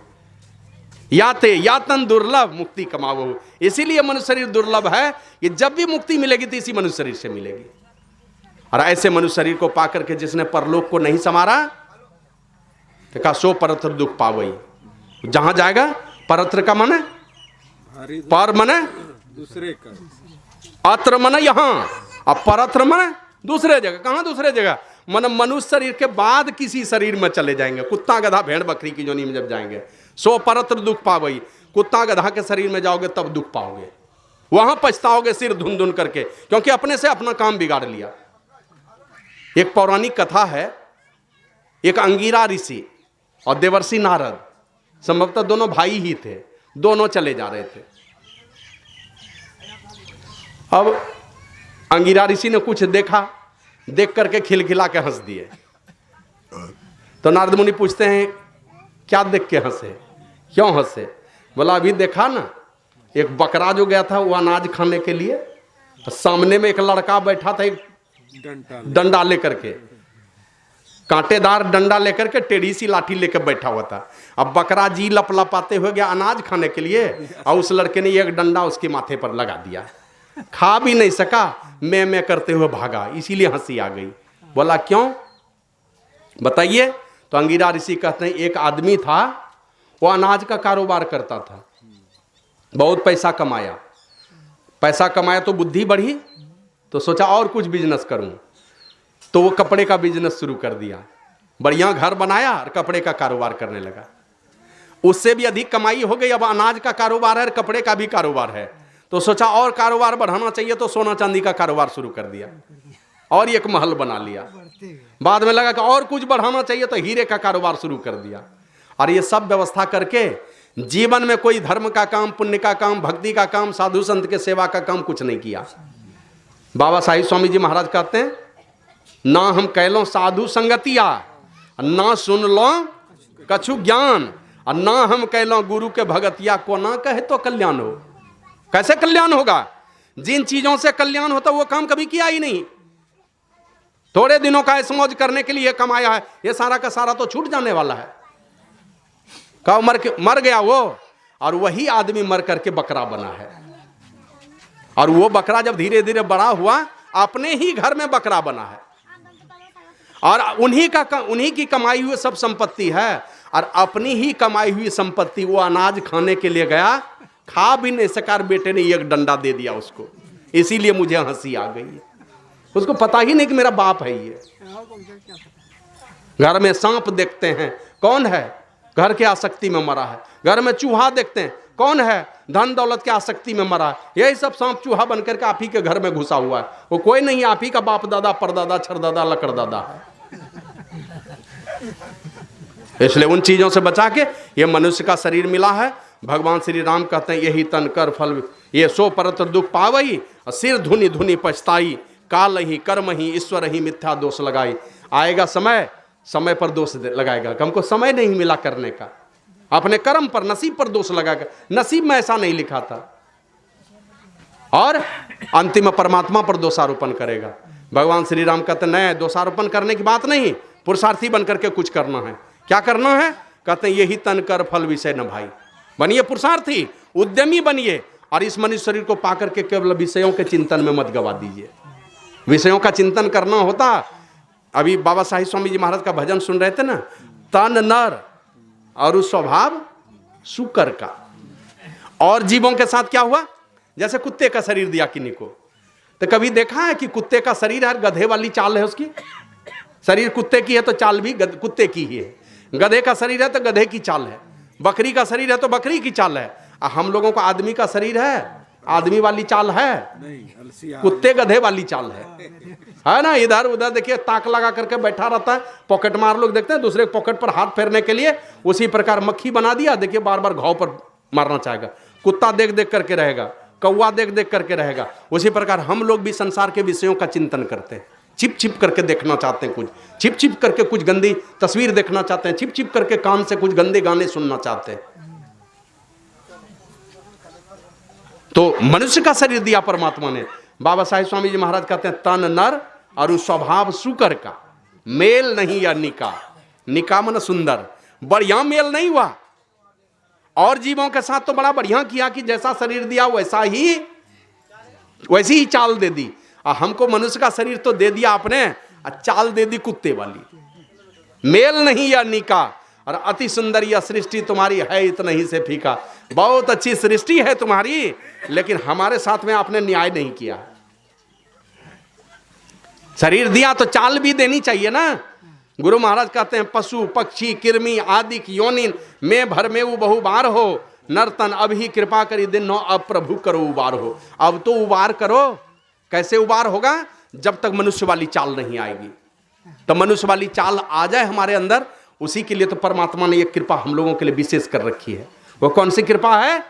याते यातन दुर्लभ मुक्ति कमावो। इसीलिए मनुष्य शरीर दुर्लभ है, कि जब भी मुक्ति मिलेगी तो इसी मनुष्य शरीर से मिलेगी। और ऐसे मनुष्य शरीर को पाकर के जिसने परलोक को नहीं समारा, तो कहा सो परत्र दुख पावई। जहां जाएगा, परत्र का मन है पर मन है दूसरे का, अत्र मन यहां, अब परत्र मन दूसरे जगह। कहां दूसरे जगह? मन मनुष्य शरीर के बाद किसी शरीर में चले जाएंगे। कुत्ता गधा भेड़ बकरी की जोनी में जब जाएंगे, सो परत्र दुख पावई। कुत्ता गधा के शरीर में जाओगे तब दुख पाओगे, वहां पछताओगे सिर धुन धुन करके, क्योंकि अपने से अपना काम बिगाड़ लिया। एक पौराणिक कथा है, एक अंगिरा ऋषि और देवर्षि नारद, संभवतः दोनों भाई ही थे, दोनों चले जा रहे थे। अब अंगिरा ऋषि ने कुछ देखा, देख करके खिलखिला के हंस दिए। तो नारद मुनि पूछते हैं, क्या देख के हंसे, क्यों हंसे? बोला, अभी देखा ना, एक बकरा जो गया था वो अनाज खाने के लिए, सामने में एक लड़का बैठा था, एक डंडा लेकर के, कांटेदार डंडा लेकर के, टेढ़ी सी लाठी लेकर बैठा हुआ था। अब बकरा जी लपलपाते हुए गया अनाज खाने के लिए, और उस लड़के ने एक डंडा उसके माथे पर लगा दिया। खा भी नहीं सका, मैं करते हुए भागा। इसीलिए हंसी आ गई। बोला क्यों, बताइए। तो अंगिरा ऋषि कहते हैं, एक आदमी था, वो अनाज का कारोबार करता था, बहुत पैसा कमाया। पैसा कमाया तो बुद्धि बढ़ी, तो सोचा और कुछ बिजनेस करूं, तो वो कपड़े का बिजनेस शुरू कर दिया। बढ़िया घर बनाया और कपड़े का कारोबार करने लगा। उससे भी अधिक कमाई हो गई। अब अनाज का कारोबार है और कपड़े का भी कारोबार है, तो सोचा और कारोबार बढ़ाना चाहिए, तो सोना चांदी का कारोबार शुरू कर दिया और एक महल बना लिया। बाद में लगा कि और कुछ बढ़ाना चाहिए, तो हीरे का कारोबार शुरू कर दिया। और ये सब व्यवस्था करके जीवन में कोई धर्म का काम, पुण्य का काम, भक्ति का काम, साधु संत के सेवा का काम कुछ नहीं किया। बाबा साहिब स्वामी जी महाराज कहते हैं, ना हम कहलो साधु संगतिया, ना सुन लो कछु ज्ञान, और ना हम कहलो गुरु के भगतिया, को ना कहे तो कल्याण हो। कैसे कल्याण होगा? जिन चीजों से कल्याण होता वो काम कभी किया ही नहीं। थोड़े दिनों का ऐश मौज करने के लिए कमाया है, ये सारा का सारा तो छूट जाने वाला है। कब मर गया वो, और वही आदमी मर करके बकरा बना है। और वो बकरा जब धीरे धीरे बड़ा हुआ, अपने ही घर में बकरा बना है, और उन्हीं की कमाई हुई सब संपत्ति है। और अपनी ही कमाई हुई संपत्ति वो अनाज खाने के लिए गया, खा भी नहीं सका, बेटे ने एक डंडा दे दिया उसको। इसीलिए मुझे हंसी आ गई। उसको पता ही नहीं कि मेरा बाप है ये। घर में सांप देखते हैं, कौन है? घर के आसक्ति में मरा है। घर में चूहा देखते हैं, कौन है? धन दौलत के आसक्ति में मरा है। यही सब सांप चूहा बनकर के आप ही के घर में घुसा हुआ है। वो कोई नहीं, आप ही का बाप दादा, परदादा, छरदादा, लकड़दादा है। इसलिए उन चीजों से बचा के ये मनुष्य का शरीर मिला है। भगवान श्री राम कहते हैं यही तन कर फल ये सो परत दुख पावई, सिर धुनि धुनि पछताई, काल ही कर्म ही ईश्वर ही मिथ्या दोष लगाई। आएगा समय, समय पर दोष लगाएगा। हमको समय नहीं मिला करने का, अपने कर्म पर, नसीब पर दोष लगाएगा। नसीब में ऐसा नहीं लिखा था, और अंतिम में परमात्मा पर दोषारोपण करेगा। भगवान श्री राम कहते हैं नहीं, दोषारोपण करने की बात नहीं, पुरुषार्थी बनकर के कुछ करना है। क्या करना है? कहते हैं यही तन कर फल विषय न भाई। बनिए पुरुषार्थी, उद्यमी बनिए, और इस मनुष्य शरीर को पाकर के केवल विषयों के चिंतन में मत गवा दीजिए। विषयों का चिंतन करना होता। अभी बाबा साहिब स्वामी जी महाराज का भजन सुन रहे थे ना, तन नर और स्वभाव शुकर का। और जीवों के साथ क्या हुआ? जैसे कुत्ते का शरीर दिया किन्हीं को, तो कभी देखा है कि कुत्ते का शरीर है, गधे वाली चाल है उसकी? शरीर कुत्ते की है तो चाल भी कुत्ते की ही है। गधे का शरीर है तो गधे की चाल है। बकरी का शरीर है तो बकरी की चाल है। हम लोगों का आदमी का शरीर है, आदमी वाली चाल है नहीं, कुत्ते गधे वाली चाल है ना। इधर उधर देखिए, ताक लगा करके बैठा रहता है। पॉकेट मार लोग देखते हैं दूसरे पॉकेट पर हाथ फेरने के लिए, उसी प्रकार मक्खी बना दिया। देखिए बार बार घाव पर मारना चाहेगा। कुत्ता देख देख करके रहेगा, कौवा देख देख करके रहेगा। उसी प्रकार हम लोग भी संसार के विषयों का चिंतन करते हैं। छिप छिप करके देखना चाहते हैं कुछ, छिप छिप करके कुछ गंदी तस्वीर देखना चाहते हैं, छिप छिप करके कान से कुछ गंदे गाने सुनना चाहते हैं। तो मनुष्य का शरीर दिया परमात्मा ने। बाबा साहिब स्वामी जी महाराज कहते हैं तन नर और स्वभाव शुकर का, मेल नहीं या निका। निका मन सुंदर, बढ़िया मेल नहीं हुआ। और जीवों के साथ तो बड़ा बढ़िया किया कि जैसा शरीर दिया वैसी ही चाल दे दी। और हमको मनुष्य का शरीर तो दे दिया आपने, चाल दे दी कुत्ते वाली। मेल नहीं या निका, और अति सुंदर यह सृष्टि तुम्हारी है इतना ही से फीका। बहुत अच्छी सृष्टि है तुम्हारी, लेकिन हमारे साथ में आपने न्याय नहीं किया। शरीर दिया तो चाल भी देनी चाहिए ना। गुरु महाराज कहते हैं पशु पक्षी कृमि आदि योनिन में भर में वो बहु बार हो, नर्तन अभी कृपा करी दिन नो, अब प्रभु करो उबार हो। अब तो उबार करो। कैसे उबार होगा? जब तक मनुष्य वाली चाल नहीं आएगी। तो मनुष्य वाली चाल आ जाए हमारे अंदर, उसी के लिए तो परमात्मा ने एक कृपा हम लोगों के लिए विशेष कर रखी है। वो कौन सी कृपा है?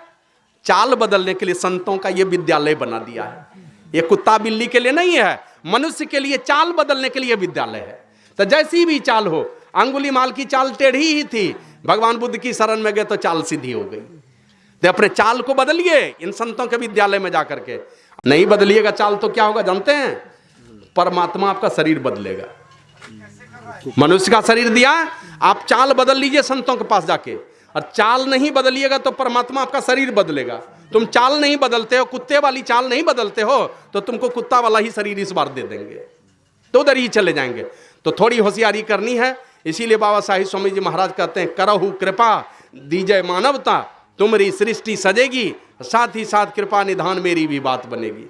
चाल बदलने के लिए संतों का ये विद्यालय बना दिया है। ये कुत्ता बिल्ली के लिए नहीं है, मनुष्य के लिए चाल बदलने के लिए विद्यालय है। तो जैसी भी चाल हो, अंगुलीमाल की चाल टेढ़ी ही थी, भगवान बुद्ध की शरण में गए तो चाल सीधी हो गई। तो अपने चाल को बदलिए इन संतों के विद्यालय में जाकर के। नहीं बदलिएगा चाल तो क्या होगा जानते हैं? परमात्मा आपका शरीर बदलेगा। मनुष्य का शरीर दिया, आप चाल बदल लीजिए संतों के पास जाके, और चाल नहीं बदलिएगा तो परमात्मा आपका शरीर बदलेगा। तुम चाल नहीं बदलते हो, कुत्ते वाली चाल नहीं बदलते हो, तो तुमको कुत्ता वाला ही शरीर इस बार दे देंगे, तो उधर ही चले जाएंगे। तो थोड़ी होशियारी करनी है। इसीलिए बाबा साहिब स्वामी जी महाराज कहते हैं करहु कृपा दीजय मानवता, तुम्हारी सृष्टि सजेगी, साथ ही साथ कृपा निधान मेरी भी बात बनेगी।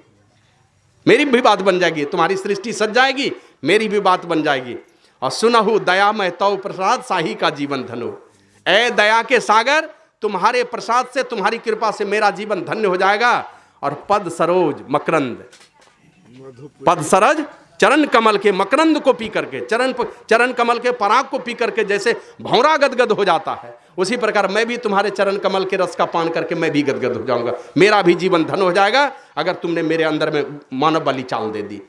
मेरी भी बात बन जाएगी, तुम्हारी सृष्टि सज जाएगी, मेरी भी बात बन जाएगी। और सुनहु दया में तव प्रसाद साही का जीवन धनो। ए दया के सागर, तुम्हारे प्रसाद से, तुम्हारी कृपा से मेरा जीवन धन्य हो जाएगा। और पद सरोज मकरंद, पद सरोज चरण कमल के मकरंद को पी करके, चरण कमल के पराग को पी करके जैसे भौरा गदगद हो जाता है, उसी प्रकार मैं भी तुम्हारे चरण कमल के रस का पान करके मैं भी गदगद हो जाऊंगा। मेरा भी जीवन धन हो जाएगा अगर तुमने मेरे अंदर में मानव वाली चाल दे दी।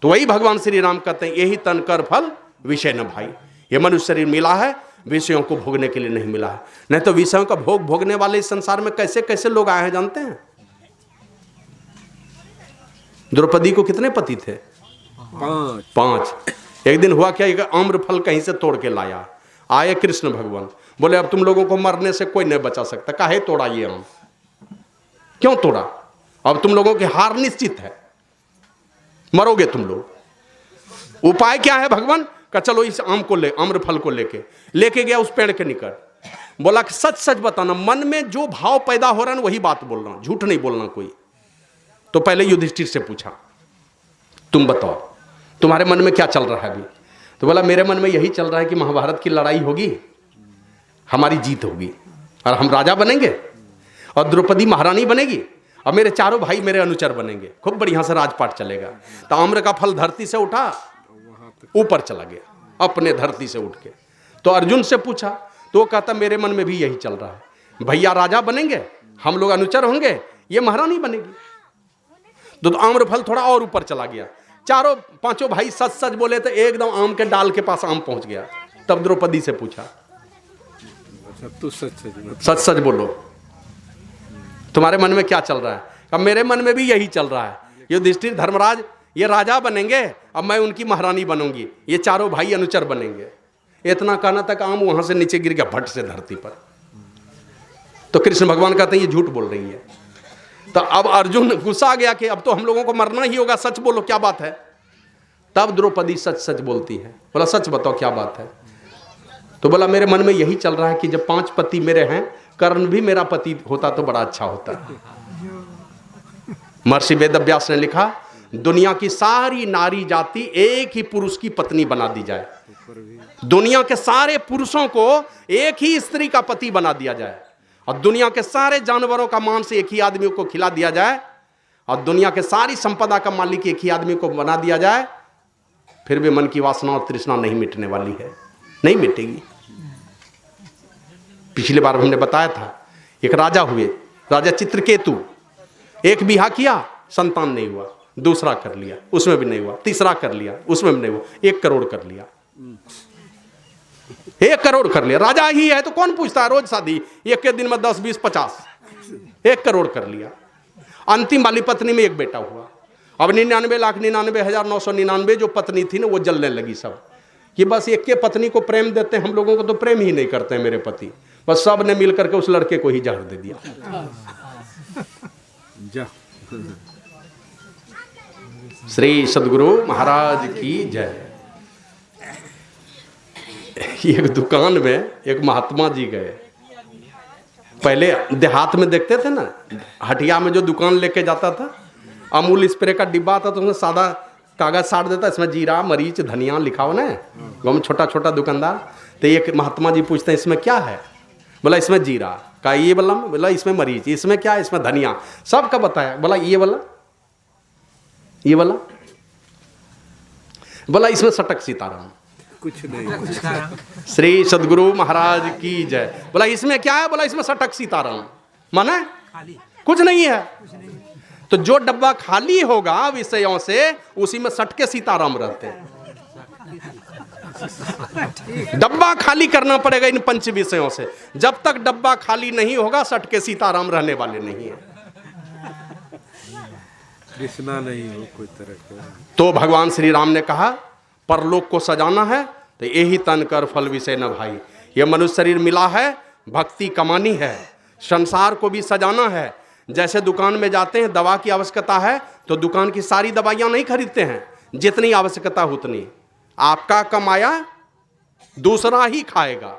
तो वही भगवान श्री राम कहते हैं यही तन कर फल विषय न भाई। ये मनुष्य शरीर मिला है विषयों को भोगने के लिए नहीं मिला है। नहीं तो विषयों का भोग भोगने वाले इस संसार में कैसे कैसे लोग आए हैं जानते हैं? द्रौपदी को कितने पति थे? 5। एक दिन हुआ क्या, एक आम्र फल कहीं से तोड़ के लाया। आए कृष्ण भगवान, बोले अब तुम लोगों को मरने से कोई नहीं बचा सकता, काहे तोड़ा ये आम? क्यों तोड़ा? अब तुम लोगों की हार निश्चित है, मरोगे तुम लोग। उपाय क्या है भगवान का? चलो इस आम को ले, आम्र फल को लेके गया उस पेड़ के निकट। बोला कि सच सच बताना, मन में जो भाव पैदा हो रहा है वही बात बोलना, झूठ नहीं बोलना कोई। तो पहले युधिष्ठिर से पूछा, तुम बताओ तुम्हारे मन में क्या चल रहा है अभी? तो बोला मेरे मन में यही चल रहा है कि महाभारत की लड़ाई होगी, हमारी जीत होगी और हम राजा बनेंगे और द्रौपदी महारानी बनेगी और मेरे चारों भाई मेरे अनुचर बनेंगे, खूब बढ़िया से राजपाट चलेगा। तो आम्र का फल धरती से उठा, ऊपर चला गया अपने धरती से उठ के। तो अर्जुन से पूछा तो वो कहता मेरे मन में भी यही चल रहा है, भैया राजा बनेंगे, हम लोग अनुचर होंगे, ये महारानी बनेगी। तो आम्र फल थोड़ा और ऊपर चला गया, चारों पांचों भाई सच सच बोले तो एकदम आम के डाल के पास आम पहुंच गया। तब द्रौपदी से पूछा तू सच सच सच बोलो तुम्हारे मन में क्या चल रहा है? अब मेरे मन में भी यही चल रहा है, युधिष्ठिर धर्मराज ये राजा बनेंगे, अब मैं उनकी महारानी बनूंगी, ये चारों भाई अनुचर बनेंगे। इतना कहना तक आम वहां से नीचे गिर गया भट्ट से धरती पर। तो कृष्ण भगवान कहते हैं ये झूठ बोल रही है। तो अब अर्जुन गुस्सा गया कि अब तो हम लोगों को मरना ही होगा, सच बोलो क्या बात है। तब द्रौपदी सच सच बोलती है, बोला सच बताओ क्या बात है। तो बोला मेरे मन में यही चल रहा है कि जब 5 पति मेरे हैं, कर्ण भी मेरा पति होता तो बड़ा अच्छा होता। महर्षि वेदव्यास ने लिखा दुनिया की सारी नारी जाति एक ही पुरुष की पत्नी बना दी जाए, दुनिया के सारे पुरुषों को एक ही स्त्री का पति बना दिया जाए, और दुनिया के सारे जानवरों का मांस एक ही आदमी को खिला दिया जाए, और दुनिया के सारी संपदा का मालिक एक ही आदमी को बना दिया जाए, फिर भी मन की वासना और तृष्णा नहीं मिटने वाली है, नहीं मिटेगी। पिछली बार हमने बताया था एक राजा हुए, राजा चित्रकेतु, एक बिहा किया संतान नहीं हुआ, दूसरा कर लिया उसमें भी नहीं हुआ, तीसरा कर लिया उसमें भी नहीं हुआ, 1 करोड़ कर लिया, 1 करोड़ कर लिया। राजा ही है तो कौन पूछता है, रोज शादी, एक के दिन में 10 20 50, 1 करोड़ कर लिया। अंतिम वाली पत्नी में 1 बेटा हुआ। अब 99,99,999 जो पत्नी थी ना वो जलने लगी सब, कि बस एक के पत्नी को प्रेम देते हैं, हम लोगों को तो प्रेम ही नहीं करते हैं मेरे पति, बस सब ने मिलकर के उस लड़के को ही जहर दे दिया। जा श्री सद्गुरु महाराज की जय। एक दुकान में एक महात्मा जी गए, पहले देहात में देखते थे ना, हटिया में जो दुकान लेके जाता था, अमूल स्प्रे का डिब्बा आता तो उसमें सादा कागज साट देता, इसमें जीरा मरीच धनिया लिखा हो ना, गाँव में छोटा छोटा दुकानदार। तो एक महात्मा जी पूछते हैं इसमें क्या है? बोला इसमें जीरा का, ये बोला इसमें मरीच, इसमें क्या है? इसमें धनिया, सबका बताया। बोला ये बोला इसमें सटक सीताराम, कुछ नहीं। श्री सद्गुरु महाराज की जय। बोला इसमें क्या है? बोला इसमें सटक सीताराम, माना कुछ नहीं है। तो जो डब्बा खाली होगा विषयों से, उसी में सटके सीताराम रहते हैं। डब्बा खाली करना पड़ेगा इन 5 विषयों से, जब तक डब्बा खाली नहीं होगा सटके सीताराम रहने वाले नहीं है। कृष्णा नहीं हो कोई तरह का। तो भगवान श्री राम ने कहा परलोक को सजाना है तो यही तन कर फल विषय न भाई। ये मनुष्य शरीर मिला है, भक्ति कमानी है, संसार को भी सजाना है। जैसे दुकान में जाते हैं, दवा की आवश्यकता है तो दुकान की सारी दवाइयाँ नहीं खरीदते हैं, जितनी आवश्यकता उतनी। आपका कमाया दूसरा ही खाएगा,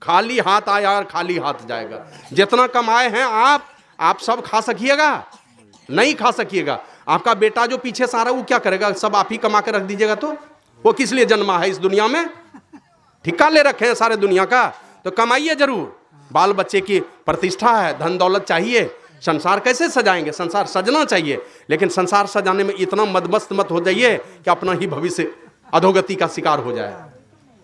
खाली हाथ आया और खाली हाथ जाएगा। जितना कमाए हैं आप सब खा सकिएगा? नहीं खा सकिएगा। आपका बेटा जो पीछे से आ रहा है वो क्या करेगा? सब आप ही कमा के रख दीजिएगा तो वो किस लिए जन्मा है इस दुनिया में? ठिक्का ले रखे हैं सारे दुनिया का, तो कमाइए जरूर। बाल बच्चे की प्रतिष्ठा है, धन दौलत चाहिए। संसार कैसे सजाएंगे? संसार सजना चाहिए, लेकिन संसार सजाने में इतना मदमस्त मत हो जाइए कि अपना ही भविष्य अधोगति का शिकार हो जाए।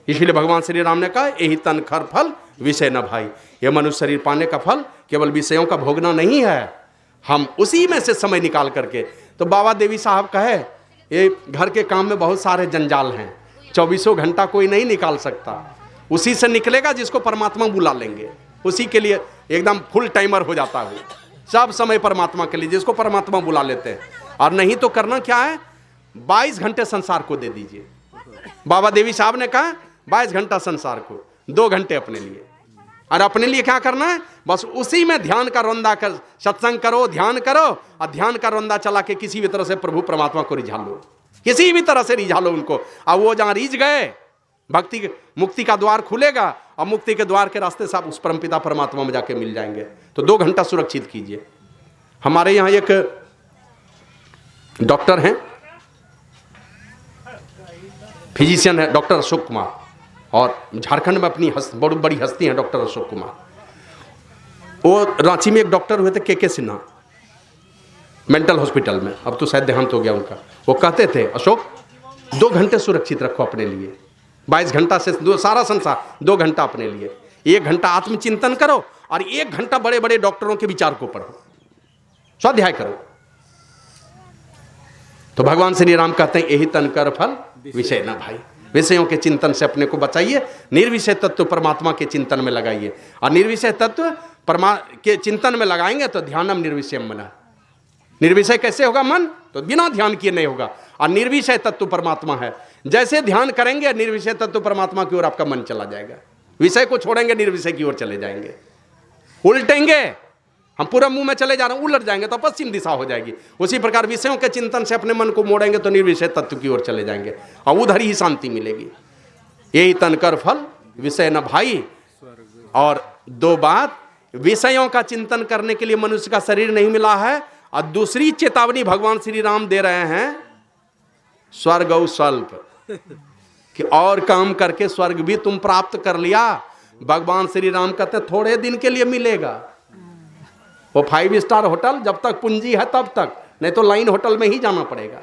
इसलिए भगवान श्री राम ने कहा यही तन खर फल विषय न भाई। ये मनुष्य शरीर पाने का फल केवल विषयों का भोगना नहीं है, हम उसी में से समय निकाल करके। तो बाबा देवी साहब कहे ये घर के काम में बहुत सारे जंजाल हैं, 24 घंटा कोई नहीं निकाल सकता। उसी से निकलेगा जिसको परमात्मा बुला लेंगे, उसी के लिए एकदम फुल टाइमर हो जाता है सब समय परमात्मा के लिए, जिसको परमात्मा बुला लेते हैं। और नहीं तो करना क्या है, 22 घंटे संसार को दे दीजिए। बाबा देवी साहब ने कहा 22 घंटा संसार को, 2 घंटे अपने लिए। और अपने लिए क्या करना है? बस उसी में ध्यान का रोंदा कर, सत्संग करो, ध्यान करो, और ध्यान का रोंदा चला के किसी भी तरह से प्रभु परमात्मा को रिझा लो, किसी भी तरह से रिझा लो उनको। और वो जहाँ रिझ गए, भक्ति मुक्ति का द्वार खुलेगा, और मुक्ति के द्वार के रास्ते से आप उस परमपिता परमात्मा में जाके मिल जाएंगे। तो 2 घंटा सुरक्षित कीजिए। हमारे यहाँ एक डॉक्टर हैं, फिजिशियन है डॉक्टर अशोक कुमार, और झारखंड में अपनी बड़ी बड़ी हस्ती हैं डॉक्टर अशोक कुमार। वो रांची में एक डॉक्टर हुए थे के सिन्हा, मेंटल हॉस्पिटल में, अब तो शायद देहांत हो गया उनका। वो कहते थे अशोक 2 घंटे सुरक्षित रखो अपने लिए, 22 घंटा से सारा संसार 2 घंटा अपने लिए, 1 घंटा आत्मचिंतन करो और 1 घंटा बड़े बड़े डॉक्टरों के विचार को पढ़ो, स्वाध्याय करो। तो भगवान श्री राम कहते हैं यही तन कर फल विषय न भाई। विषयों के चिंतन से अपने को बचाइए, निर्विषय तत्व परमात्मा के चिंतन में लगाइए। और निर्विषय तत्व के चिंतन में लगाएंगे तो ध्यानम निर्विषयम बना। निर्विषय कैसे होगा मन? तो बिना ध्यान किए नहीं होगा। और निर्विषय तत्व परमात्मा है, जैसे ध्यान करेंगे निर्विषय तत्व परमात्मा की ओर आपका मन चला जाएगा। विषय को छोड़ेंगे निर्विषय की ओर चले जाएंगे, उल्टेंगे, हम पूरा मुंह में चले जा रहे हैं, उलट जाएंगे तो पश्चिम दिशा हो जाएगी। उसी प्रकार विषयों के चिंतन से अपने मन को मोड़ेंगे तो निर्विषय तत्व की ओर चले जाएंगे और उधर ही शांति मिलेगी। यही तन कर फल विषय न भाई। और 2 बात, विषयों का चिंतन करने के लिए मनुष्य का शरीर नहीं मिला है, और दूसरी चेतावनी भगवान श्री राम दे रहे हैं स्वर्ग और स्वल्प, कि और काम करके स्वर्ग भी तुम प्राप्त कर लिया। भगवान श्री राम कहते थोड़े दिन के लिए मिलेगा, वो 5 स्टार होटल जब तक पूंजी है तब तक, नहीं तो लाइन होटल में ही जाना पड़ेगा।